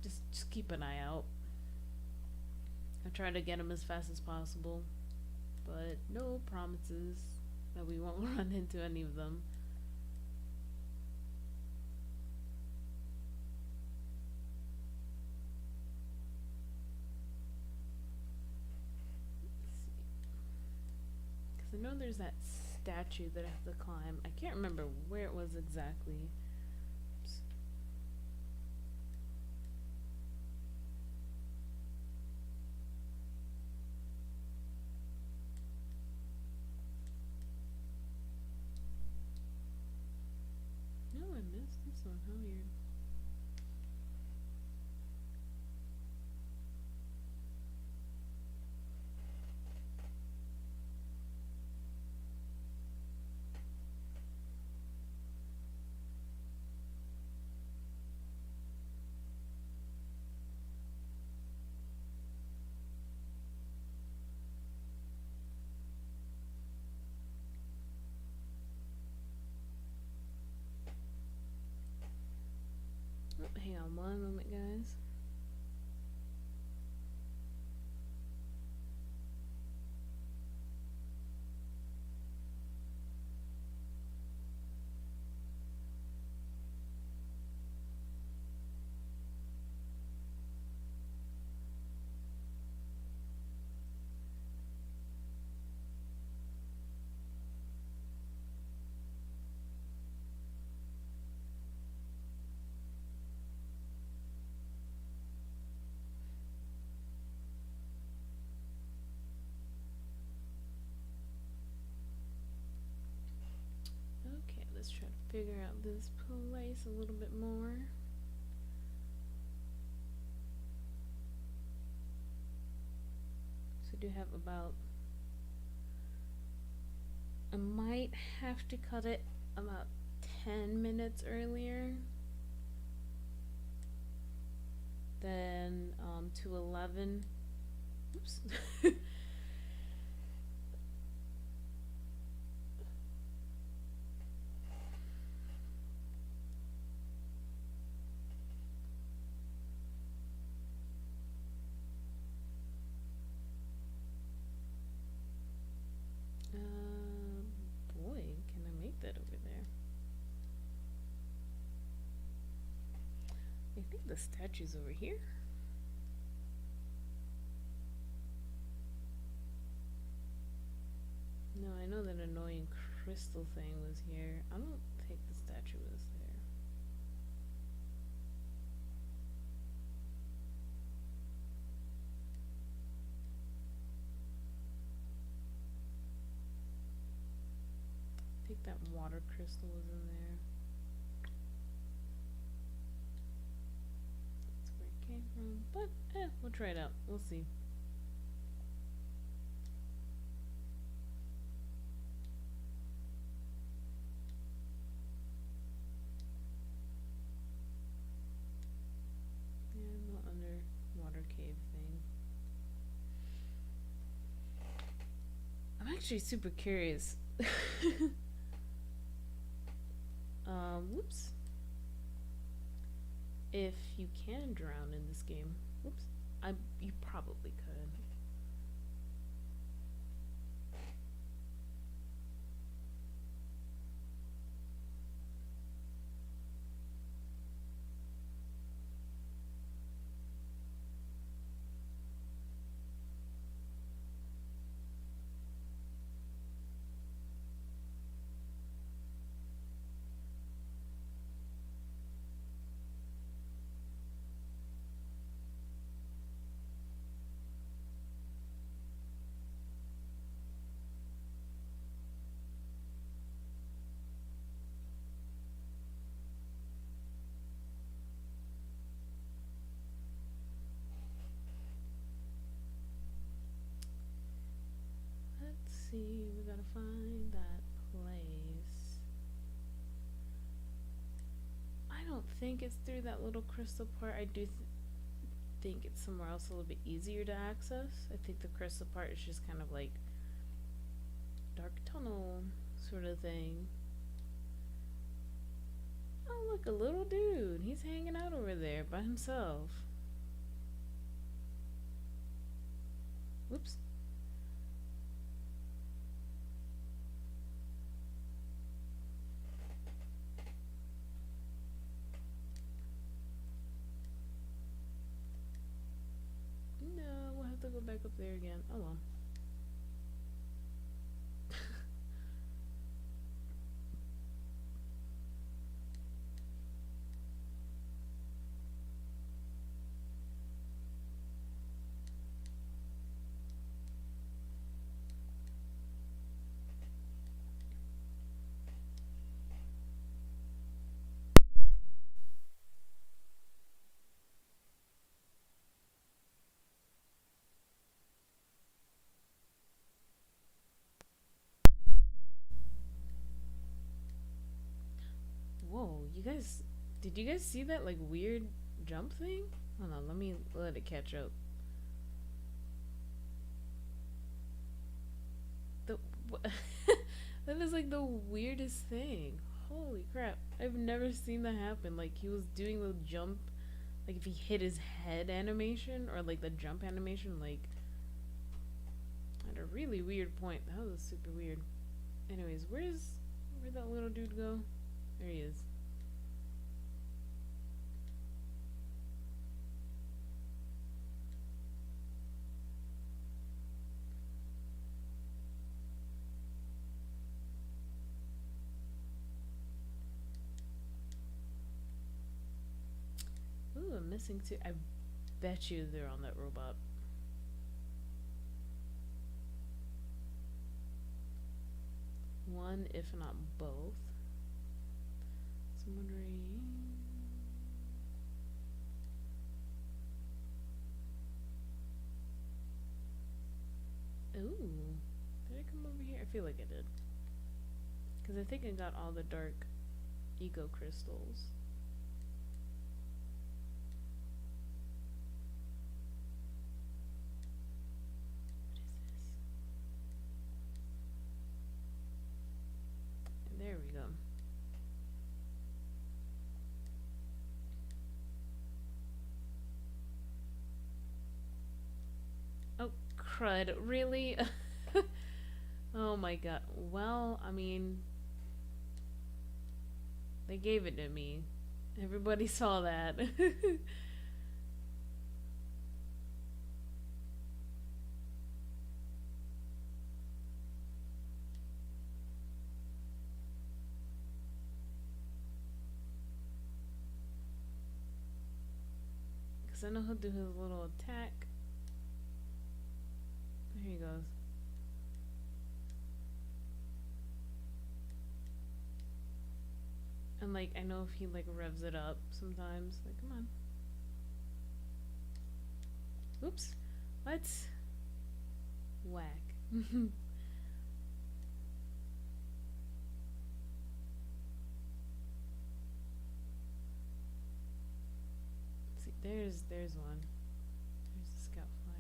just keep an eye out. I try to get them as fast as possible, but no promises that we won't run into any of them. I know there's that statue that I have to climb. I can't remember where it was exactly. Oops. No, I missed this one. How weird. Oh, hang on one moment, guys. Okay, let's try to figure out this place a little bit more. So I do have about, I might have to cut it about 10 minutes earlier than to 11. Oops. Boy, can I make that over there? I think the statue's over here. No, I know that annoying crystal thing was here. I don't think the statue was there. I think that water crystal was in there. That's where it came from. But, we'll try it out. We'll see. Underwater cave thing. I'm actually super curious. Whoops. If you can drown in this game, whoops, you probably could. Let's see, we gotta find that place. I don't think it's through that little crystal part. I do think it's somewhere else a little bit easier to access. I think the crystal part is just kind of like dark tunnel sort of thing. Oh, look, a little dude. He's hanging out over there by himself. Whoops. No, we'll have to go back up there again. Oh well. Whoa, did you guys see that like weird jump thing? Hold on, let me let it catch up. That is like the weirdest thing. Holy crap. I've never seen that happen. Like he was doing the jump, like if he hit his head animation or like the jump animation, like at a really weird point. That was super weird. Anyways, where'd that little dude go? There he is. Ooh, I'm missing two. I bet you they're on that robot. One, if not both. So I'm wondering. Ooh, did I come over here? I feel like I did. Because I think I got all the dark eco crystals. What is this? And there we go. Oh, crud. Really? Oh my god. Well, I mean, they gave it to me. Everybody saw that. Because I know he'll do his little attack. Here he goes. And like, I know if he like revs it up sometimes. Like, come on. Oops. What? Whack. See, there's one. There's the scout fly.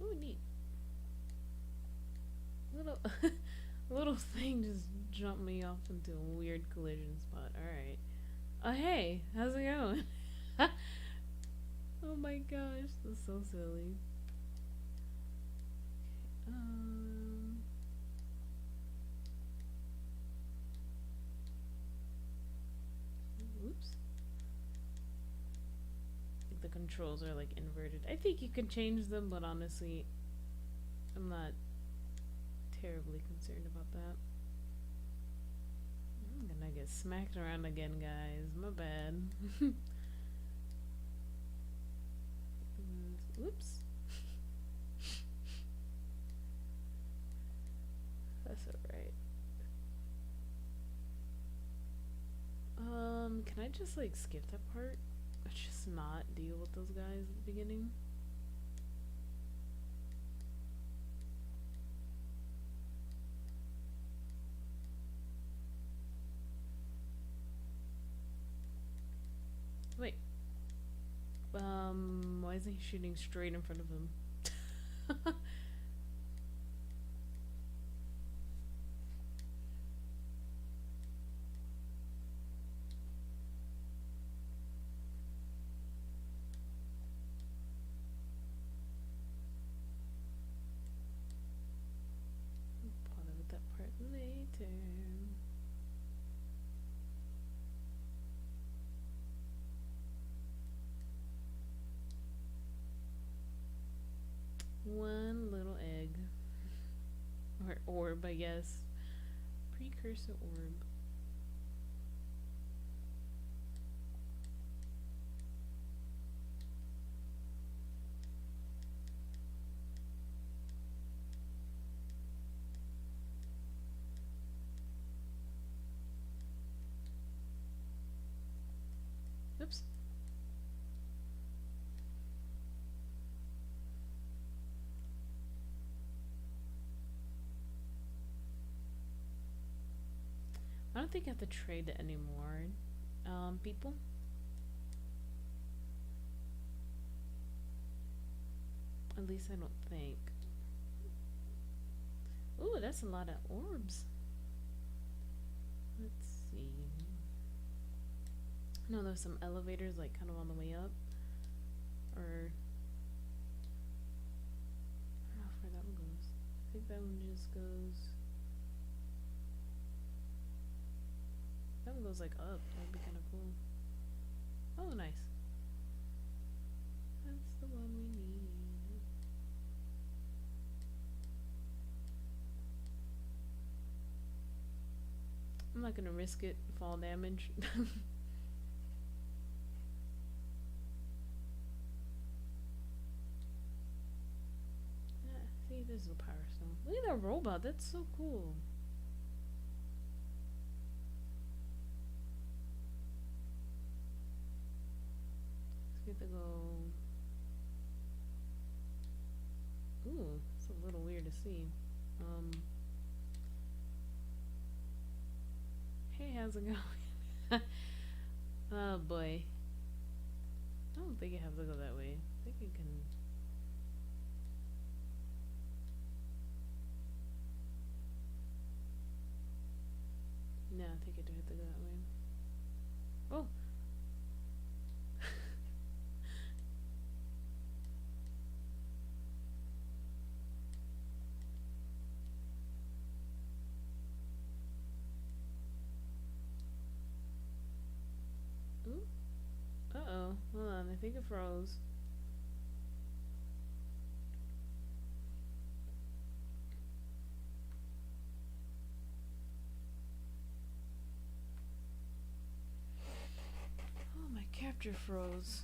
Ooh, neat. Little little thing just jumped me off into a weird collision spot. Alright. Oh hey, how's it going? Oh my gosh, that's so silly. Oops. I think the controls are like inverted. I think you can change them, but honestly, I'm not terribly concerned about that. I'm gonna get smacked around again, guys. My bad. Oops. That's alright. Can I just like skip that part? Or just not deal with those guys at the beginning? Wait. Why isn't he shooting straight in front of him? Bother with that part later. One little egg. Or orb, I guess. Precursor orb. Oops. I don't think I have to trade it anymore. People? At least I don't think. Ooh, that's a lot of orbs. Let's see. No, there's some elevators like kind of on the way up. Or I don't know where that one goes. I think that one just goes. That one goes like up. That would be kind of cool. Oh, nice. That's the one we need. I'm not gonna risk it. Fall damage. See, there's the power stone. Look at that robot. That's so cool. We have to go. Ooh, it's a little weird to see. Hey, how's it going? Oh boy. I don't think you have to go that way. I think you can. No, I think you do have to go that way. Oh! think it froze. Oh, my capture froze.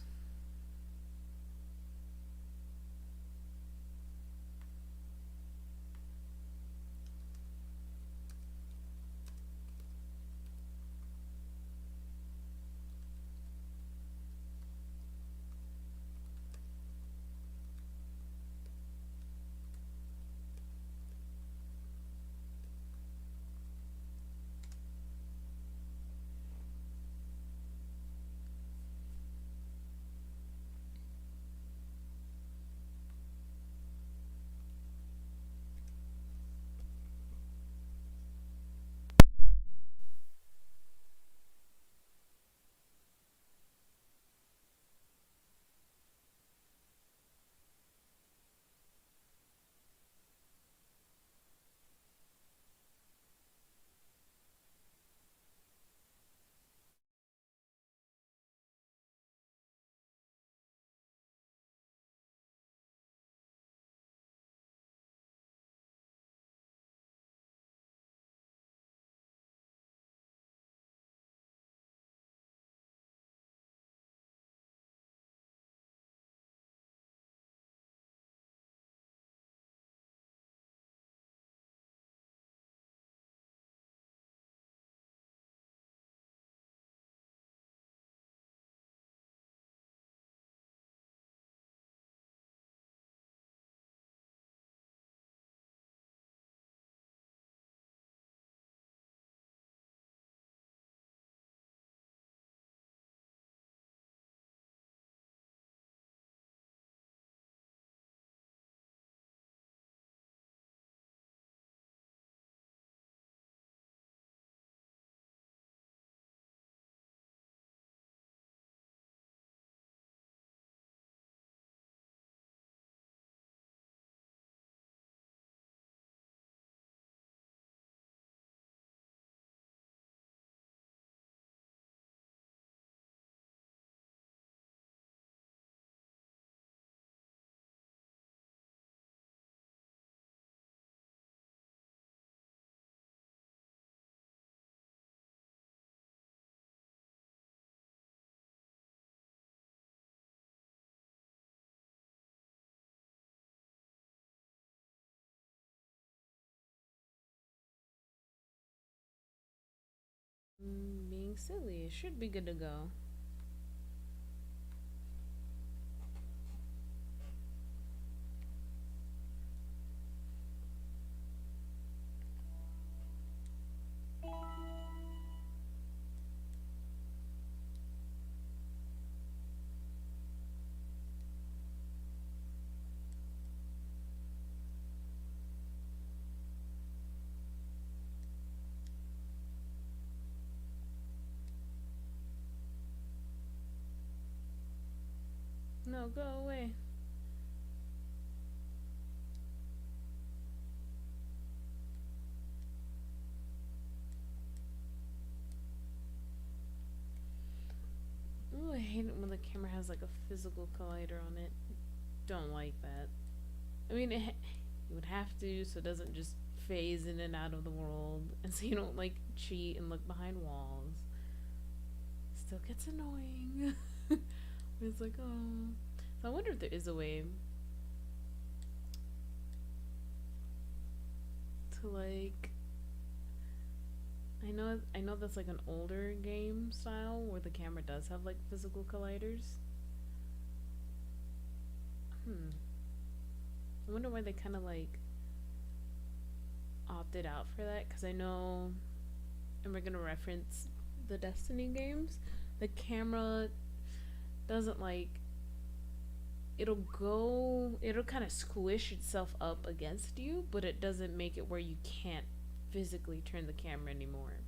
Being silly. It should be good to go. No, go away. Ooh, I hate it when the camera has like a physical collider on it. Don't like that. I mean, you would have to so it doesn't just phase in and out of the world, and so you don't like cheat and look behind walls. Still gets annoying. It's like, oh. So I wonder if there is a way to like. I know that's like an older game style where the camera does have like physical colliders. I wonder why they kind of like opted out for that, because I know, and we're gonna reference the Destiny games, the camera doesn't like, it'll kind of squish itself up against you, but it doesn't make it where you can't physically turn the camera anymore.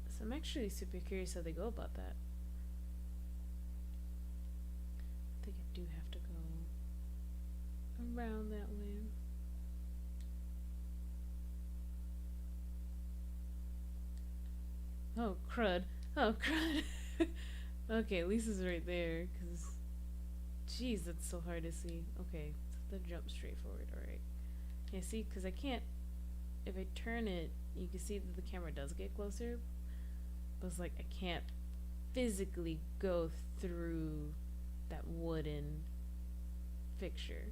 So I'm actually super curious how they go about that. I think I do have to go around that way. Oh crud. Oh crud. Okay, at least it's right there, because, jeez, that's so hard to see. Okay, the jump straight forward, alright. Yeah, see, because I can't, if I turn it, you can see that the camera does get closer, but it's like I can't physically go through that wooden fixture.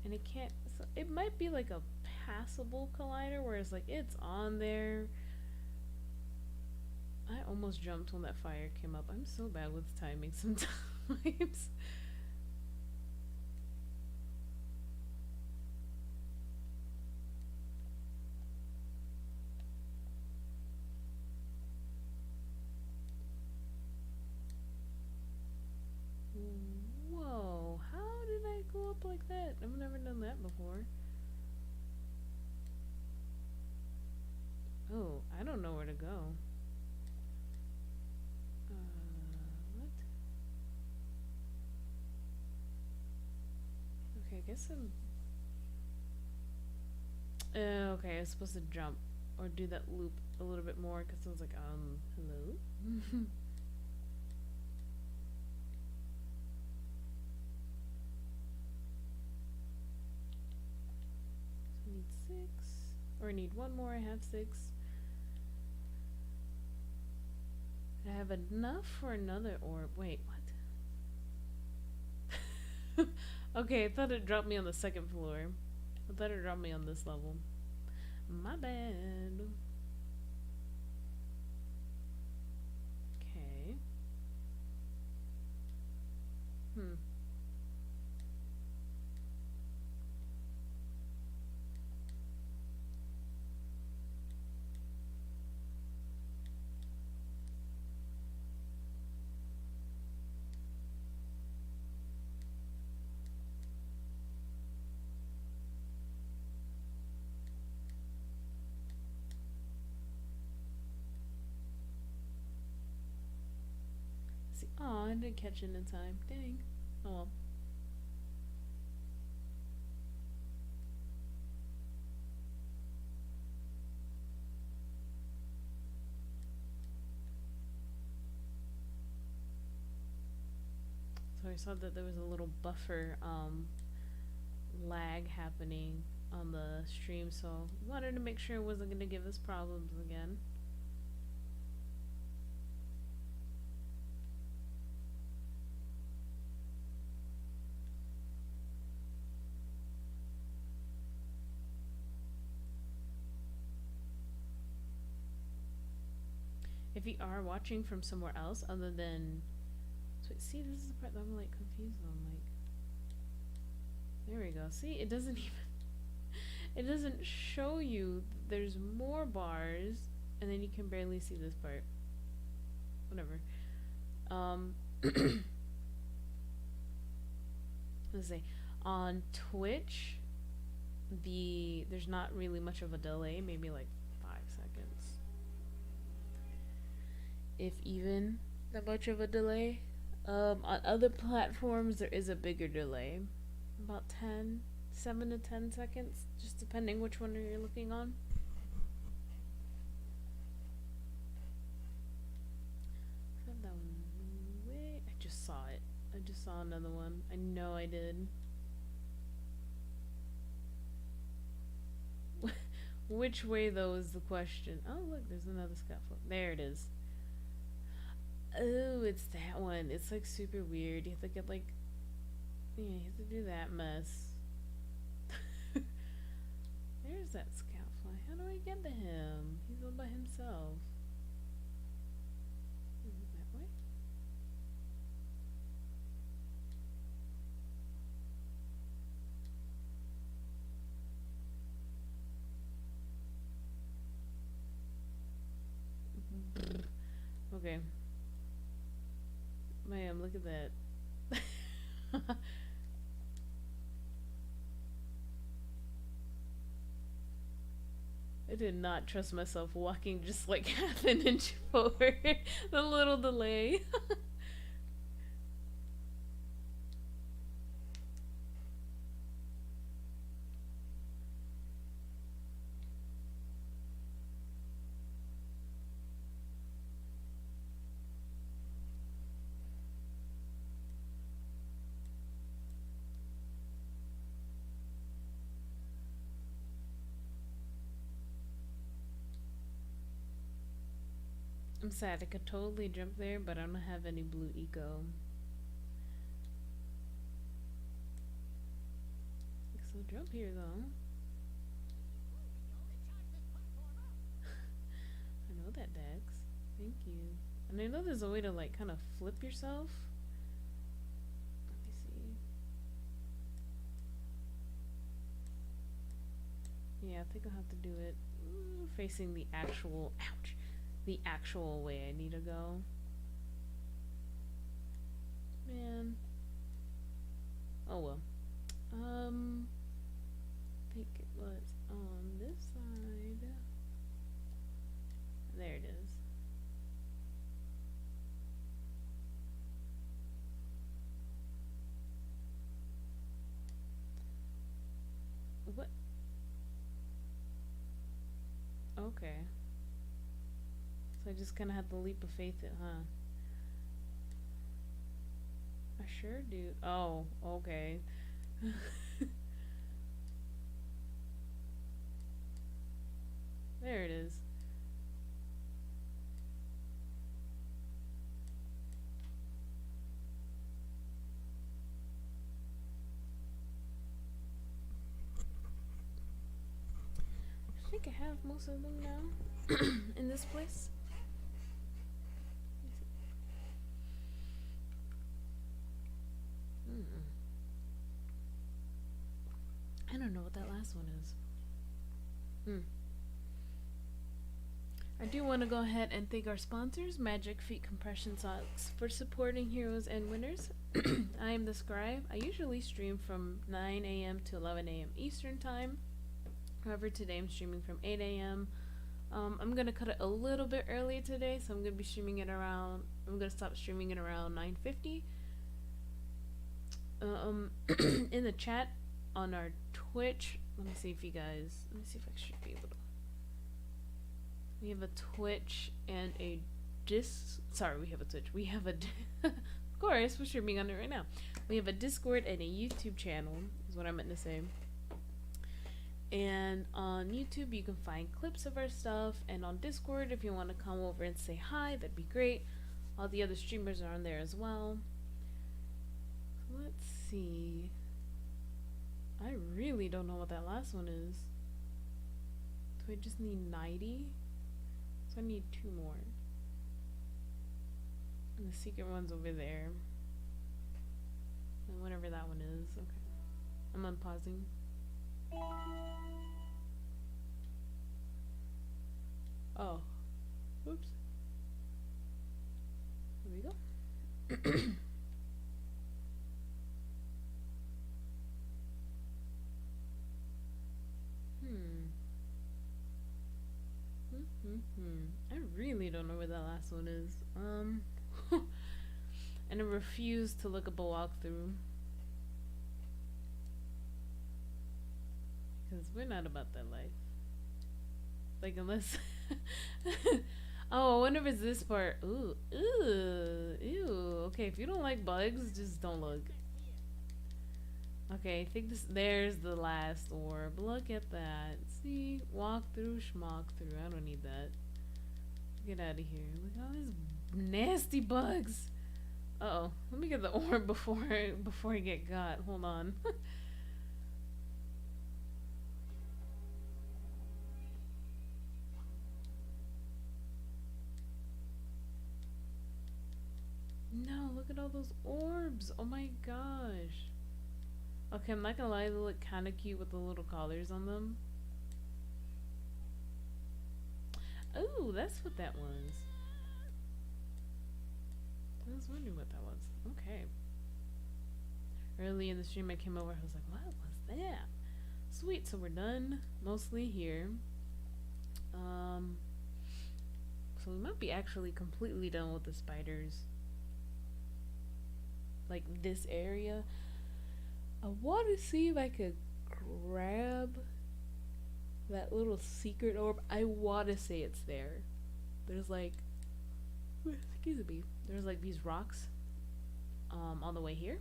And it can't, so it might be like a passable collider where it's like it's on there. I almost jumped when that fire came up. I'm so bad with timing sometimes. Whoa, how did I go up like that? I've never done that before. Oh, I don't know where to go. What? Okay, I guess I'm... okay, I was supposed to jump or do that loop a little bit more because I was like, hello? So I need 6. Or I need 1 more, I have 6. I have enough for another orb. Wait, what? Okay, I thought it dropped me on the 2nd floor. I thought it dropped me on this level. My bad. Okay. See, oh, I didn't catch it in time. Dang. Oh well. So I saw that there was a little buffer lag happening on the stream, so wanted to make sure it wasn't going to give us problems again. If you are watching from somewhere else other than... So see, this is the part that I'm like confused on. Like, there we go. See, it doesn't even... It doesn't show you there's more bars, and then you can barely see this part. Whatever. Let's see. On Twitch, there's not really much of a delay. Maybe like 5 seconds. If even that much of a delay. On other platforms there is a bigger delay, about 7 to 10 seconds, just depending which one you're looking on. That one way. I just saw it. I just saw another one. I know I did. Which way though is the question. Oh look, there's another scaffold. There it is. Oh, it's that one. It's like super weird. You have to get like, yeah, you have to do that mess. There's that scoutfly. How do I get to him? He's all by himself. Is it that way? Okay. Man, look at that. I did not trust myself walking just like half an inch forward. The little delay. I'm sad. I could totally jump there, but I don't have any blue eco. So jump here though. I know that, Dex. Thank you. And I know there's a way to like kind of flip yourself. Let me see. Yeah, I think I'll have to do it facing the actual, ouch, the actual way I need to go. Man. Oh well. I think it was on this side. There it is. What? Okay. So I just kind of had the leap of faith it, huh? I sure do. Oh, okay. There it is. I think I have most of them now in this place. I don't know what that last one is. I do want to go ahead and thank our sponsors, Magic Feet Compression Socks, for supporting heroes and winners. I am the Scribe. I usually stream from 9 a.m. to 11 a.m. Eastern Time. However, today I'm streaming from 8 a.m. I'm going to cut it a little bit earlier today, so I'm going to be streaming it around, I'm going to stop streaming it around 9:50. In the chat on our Twitch, let me see if I should be able to. We have a Twitch and a we have a Twitch. We have a, of course, we're streaming on it right now. We have a Discord and a YouTube channel, is what I meant to say. And on YouTube, you can find clips of our stuff. And on Discord, if you want to come over and say hi, that'd be great. All the other streamers are on there as well. So let's see. I really don't know what that last one is. Do I just need 90? So I need 2 more. And the secret one's over there. And whatever that one is. Okay. I'm unpausing. Oh. Oops. There we go. I really don't know where that last one is. And I refuse to look up a walkthrough. Because we're not about that life. Like, unless... Oh, I wonder if it's this part. Ooh. Okay, if you don't like bugs, just don't look. Okay, I think there's the last orb. Look at that. See? Walk through, schmock through. I don't need that. Get out of here. Look at all these nasty bugs. Uh-oh. Let me get the orb before I get got. Hold on. No, look at all those orbs. Oh my gosh. Okay, I'm not gonna lie, they look kind of cute with the little collars on them. Oh, that's what that was. I was wondering what that was. Okay. Early in the stream I came over, I was like, what was that? Sweet, so we're done mostly here. So we might be actually completely done with the spiders. Like this area. I want to see if I could grab that little secret orb. I want to say it's there. There's like, excuse me, there's like these rocks on the way here.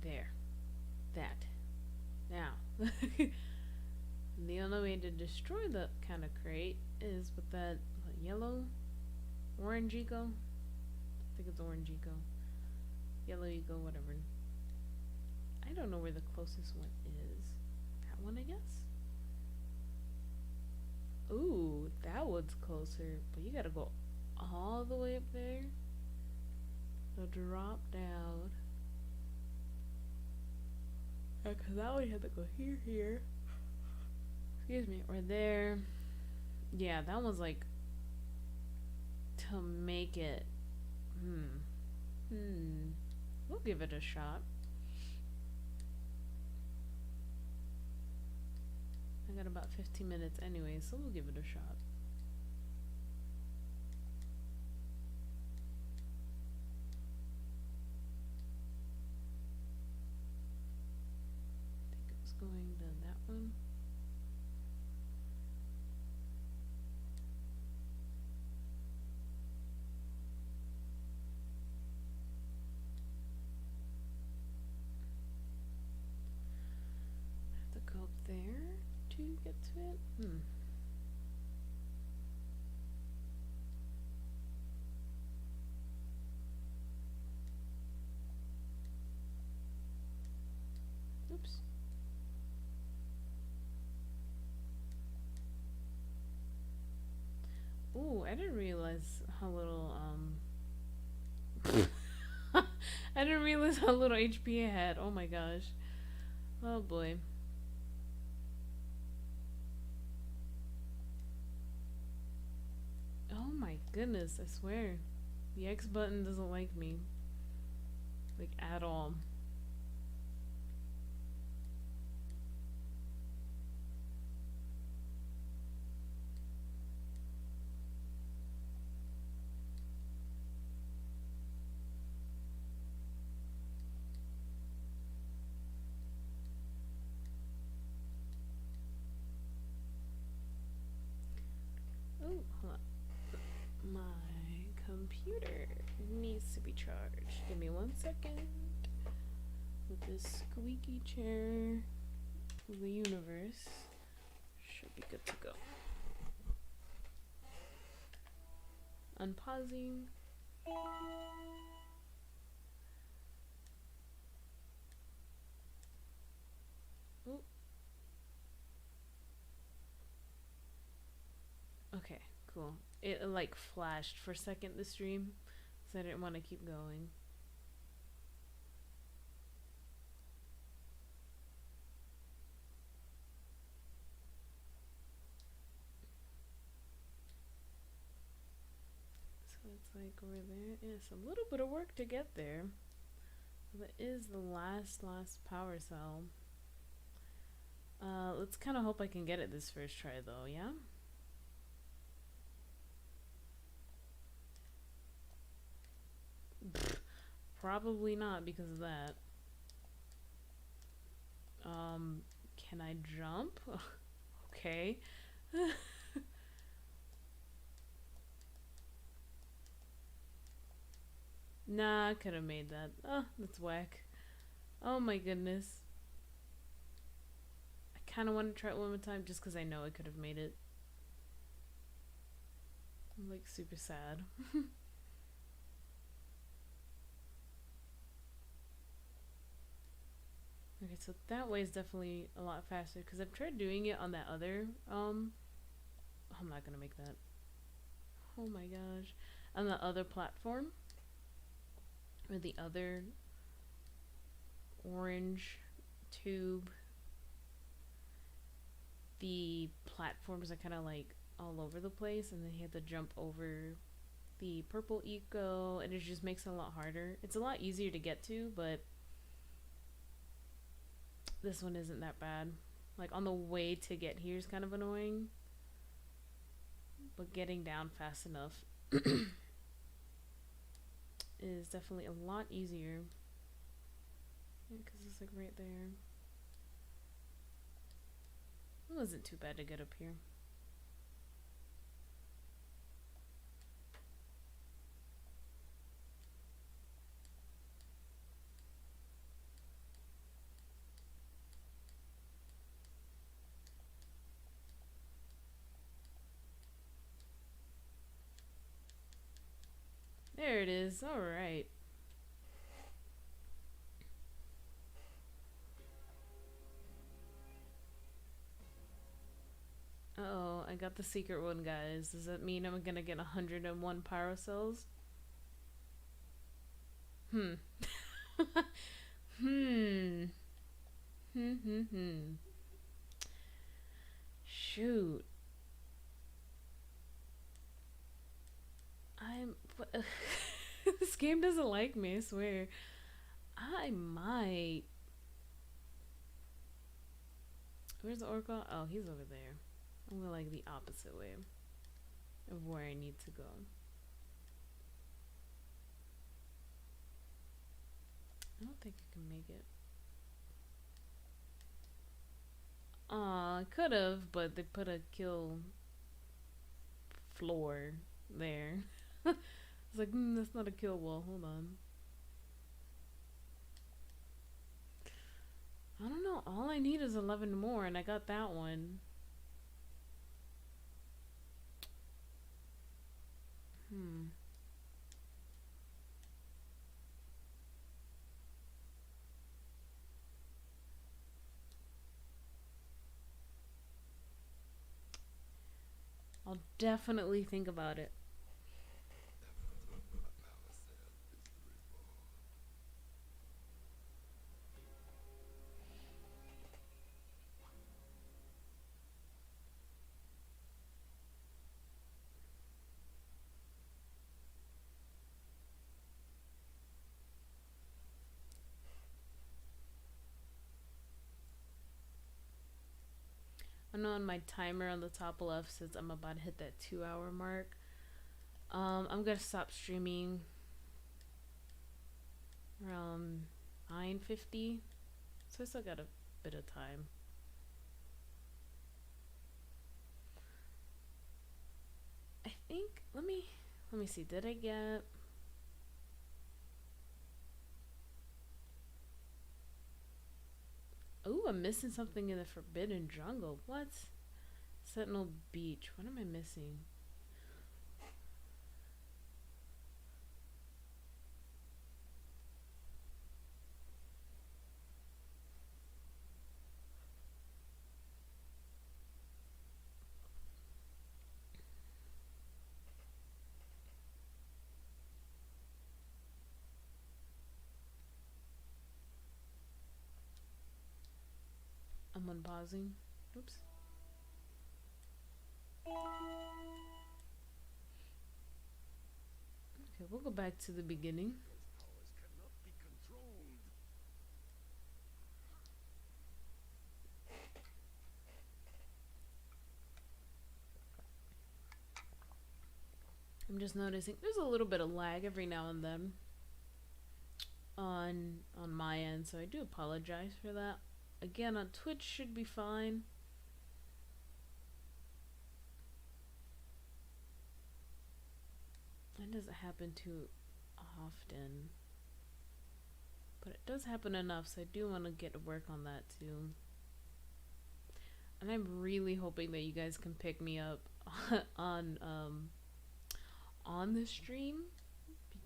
There. That. Now. The only way to destroy the kind of crate is with that yellow, orange eco. I think it's orange eco. Yellow eco, whatever. I don't know where the closest one is. That one, I guess? Ooh, that one's closer. But you gotta go all the way up there. So drop down. Yeah, cause that one you have to go here. Excuse me, or there. Yeah, that one's like to make it. We'll give it a shot. I got about 15 minutes anyway, so we'll give it a shot. I think it was going to that one. I have to go up there to get to it. Oops. Ooh, I didn't realize how little I didn't realize how little HP I had. Oh my gosh. Oh boy. Oh my goodness, I swear. The X button doesn't like me. Like, at all. Oh, hold on. My computer needs to be charged. Give me 1 second. With this squeaky chair, the universe should be good to go. Unpausing. Ooh. Okay, cool. It like flashed for a second, the stream, so I didn't want to keep going. So it's like over there. It's a little bit of work to get there. That is the last power cell. Let's kind of hope I can get it this first try though, yeah? Probably not because of that. Can I jump? Okay. Nah, I could have made that. Oh, that's whack. Oh my goodness. I kind of want to try it one more time just because I know I could have made it. I'm like super sad. Okay, so that way is definitely a lot faster because I've tried doing it on that other, I'm not gonna make that. Oh my gosh. On the other platform, or the other orange tube, the platforms are kind of like all over the place, and then you have to jump over the purple eco, and it just makes it a lot harder. It's a lot easier to get to, but this one isn't that bad. Like, on the way to get here is kind of annoying, but getting down fast enough is definitely a lot easier. Yeah, because it's like right there. It wasn't too bad to get up here. There it is. Alright. Uh-oh, I got the secret one, guys. Does that mean I'm gonna get 101 pyro cells? Hmm. Hmm. Hmm. Shoot. I'm. This game doesn't like me, I swear. I might. Where's the Oracle? Oh, he's over there. I'm going like the opposite way of where I need to go. I don't think I can make it. I could have, but they put a kill floor there. It's like, that's not a kill wall. Hold on. I don't know. All I need is 11 more, and I got that one. I'll definitely think about it. I know on my timer on the top left says I'm about to hit that 2-hour mark. I'm gonna stop streaming around 9:50, so I still got a bit of time. I think let me see. Did I get? Oh, I'm missing something in the Forbidden Jungle. What? Sentinel Beach. What am I missing? I'm unpausing. Oops. Okay, we'll go back to the beginning. Those powers cannot be controlled. I'm just noticing there's a little bit of lag every now and then on my end, so I do apologize for that. Again, on Twitch should be fine. That doesn't happen too often, but it does happen enough, so I do want to get to work on that too. And I'm really hoping that you guys can pick me up on the stream,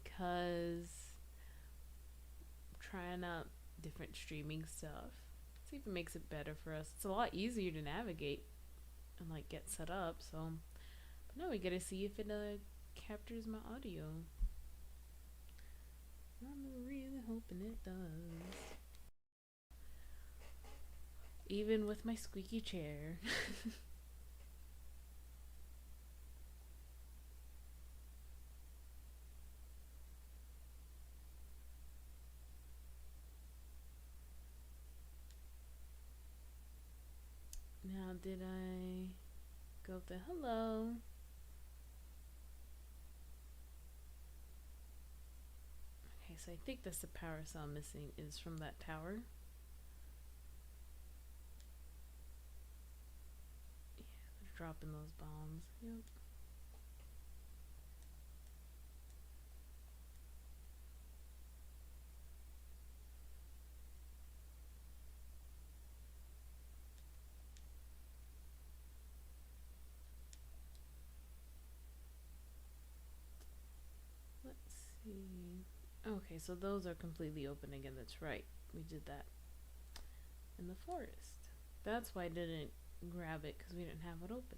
because I'm trying out different streaming stuff. See if it makes it better for us. It's a lot easier to navigate and like get set up. So, but now we gotta see if it captures my audio. I'm really hoping it does. Even with my squeaky chair. Now, did I go up there? Hello. Okay, so I think that's the power cell missing is from that tower. Yeah, they're dropping those bombs. Yep. Let's see. Okay, so those are completely open again. That's right. We did that in the forest. That's why I didn't grab it, because we didn't have it open.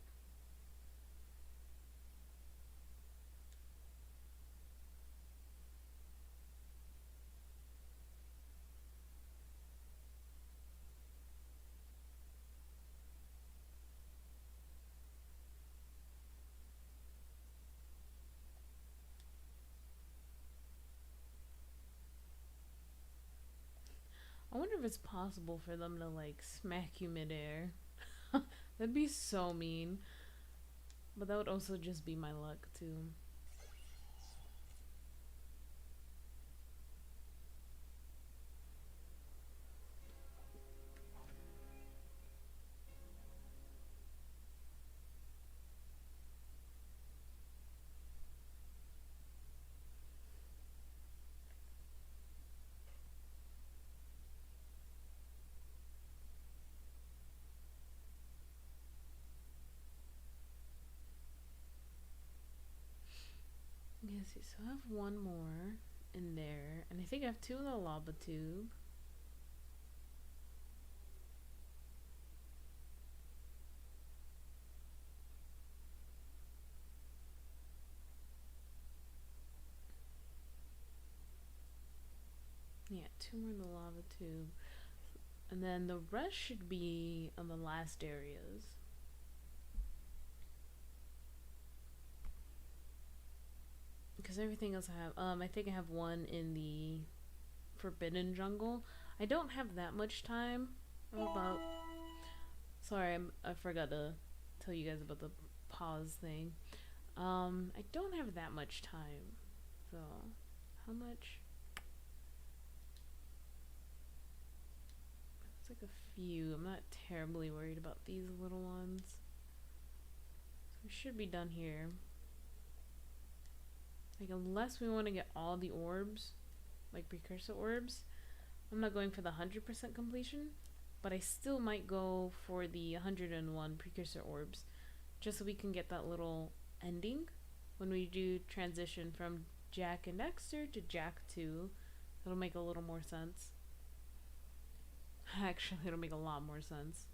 I wonder if it's possible for them to like smack you midair. That'd be so mean. But that would also just be my luck too. Yes, so I have one more in there, and I think I have two in the lava tube. Yeah, two more in the lava tube. And then the rest should be on the last areas. Because everything else I have, I think I have one in the Forbidden Jungle. I don't have that much time. I'm about... Sorry, I forgot to tell you guys about the pause thing. I don't have that much time. So, how much? It's like a few. I'm not terribly worried about these little ones. So we should be done here. Like, unless we want to get all the orbs, like precursor orbs, I'm not going for the 100% completion, but I still might go for the 101 precursor orbs, just so we can get that little ending when we do transition from Jack and Dexter to Jack 2. That'll make a little more sense. Actually, it'll make a lot more sense.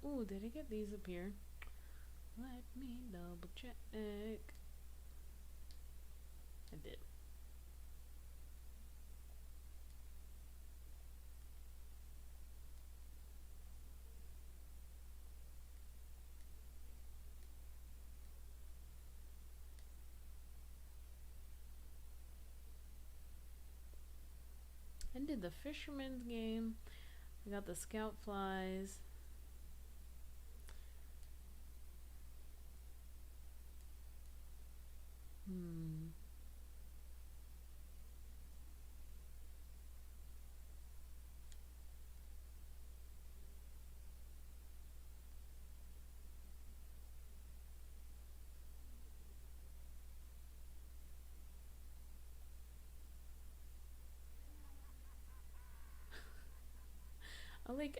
Ooh, did I get these up here? Let me double check. I did. I did the fisherman's game. I got the scout flies.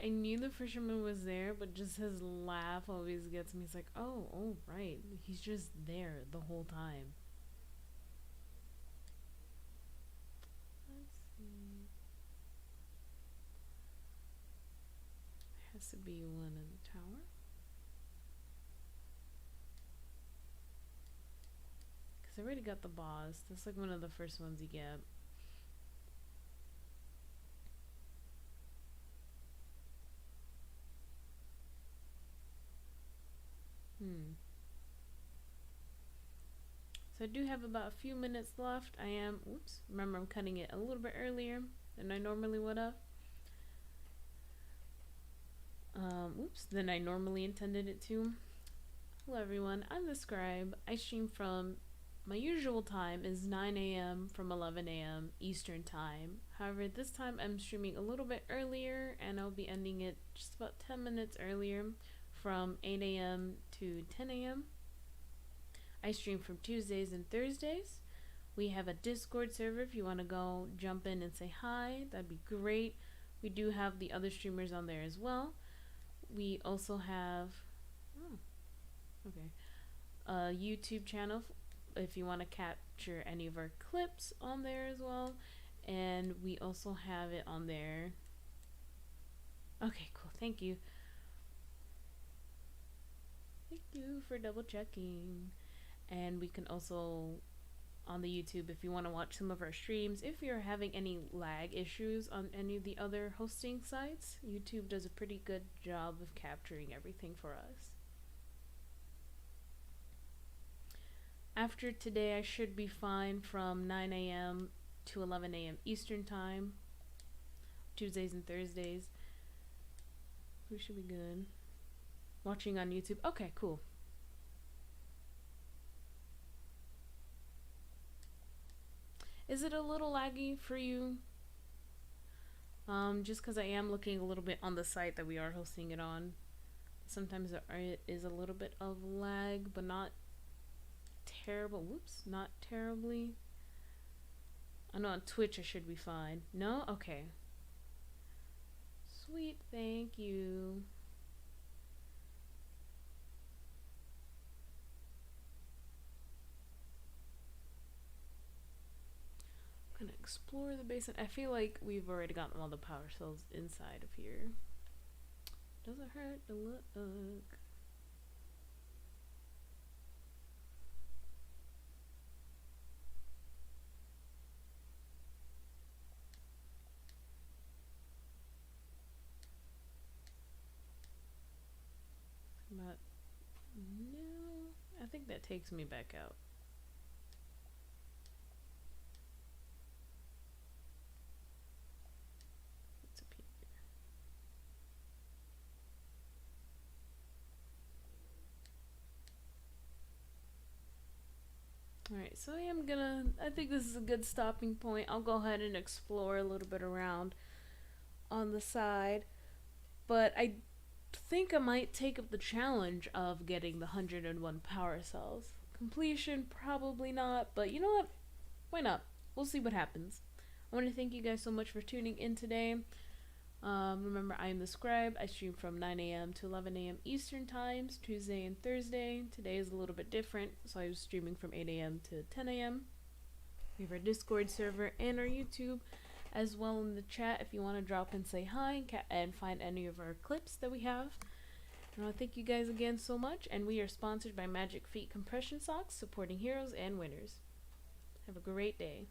I knew the fisherman was there, but just his laugh always gets me. It's like, oh, right. He's just there the whole time. Let's see. There has to be one in the tower. Because I already got the boss. That's like one of the first ones you get. So I do have about a few minutes left. Remember I'm cutting it a little bit earlier than I normally would have. Than I normally intended it to. Hello everyone, I'm the Scribe. I stream from, my usual time is 9 a.m. from 11 a.m. Eastern time. However, this time I'm streaming a little bit earlier, and I'll be ending it just about 10 minutes earlier, from 8 a.m. to 10 a.m. I stream from Tuesdays and Thursdays. We have a Discord server if you want to go jump in and say hi. That'd be great. We do have the other streamers on there as well. We also have a YouTube channel if you want to capture any of our clips on there as well. And we also have it on there. Okay, cool. Thank you. Thank you for double checking. And we can also on the YouTube if you want to watch some of our streams. If you're having any lag issues on any of the other hosting sites, YouTube does a pretty good job of capturing everything for us. After today, I should be fine from 9 a.m. to 11 a.m. Eastern Time, Tuesdays and Thursdays. We should be good. Watching on YouTube. Okay, cool. Is it a little laggy for you? Just because I am looking a little bit on the site that we are hosting it on. Sometimes there is a little bit of lag, but not terrible. Whoops, not terribly. I know on Twitch I should be fine. No? Okay. Sweet, thank you. I'm gonna explore the basement. I feel like we've already gotten all the power cells inside of here. Doesn't hurt to look. But no, I think that takes me back out. What's up here? Alright, so I think this is a good stopping point. I'll go ahead and explore a little bit around on the side. But I think I might take up the challenge of getting the 101 power cells. Completion, probably not, but you know what? Why not? We'll see what happens. I want to thank you guys so much for tuning in today. Remember, I am the Scribe. I stream from 9 a.m. to 11 a.m. Eastern Times, Tuesday and Thursday. Today is a little bit different, so I was streaming from 8 a.m. to 10 a.m. We have our Discord server and our YouTube as well in the chat if you want to drop and say hi and find any of our clips that we have. And I want to thank you guys again so much, and we are sponsored by Magic Feet Compression Socks, supporting heroes and winners. Have a great day.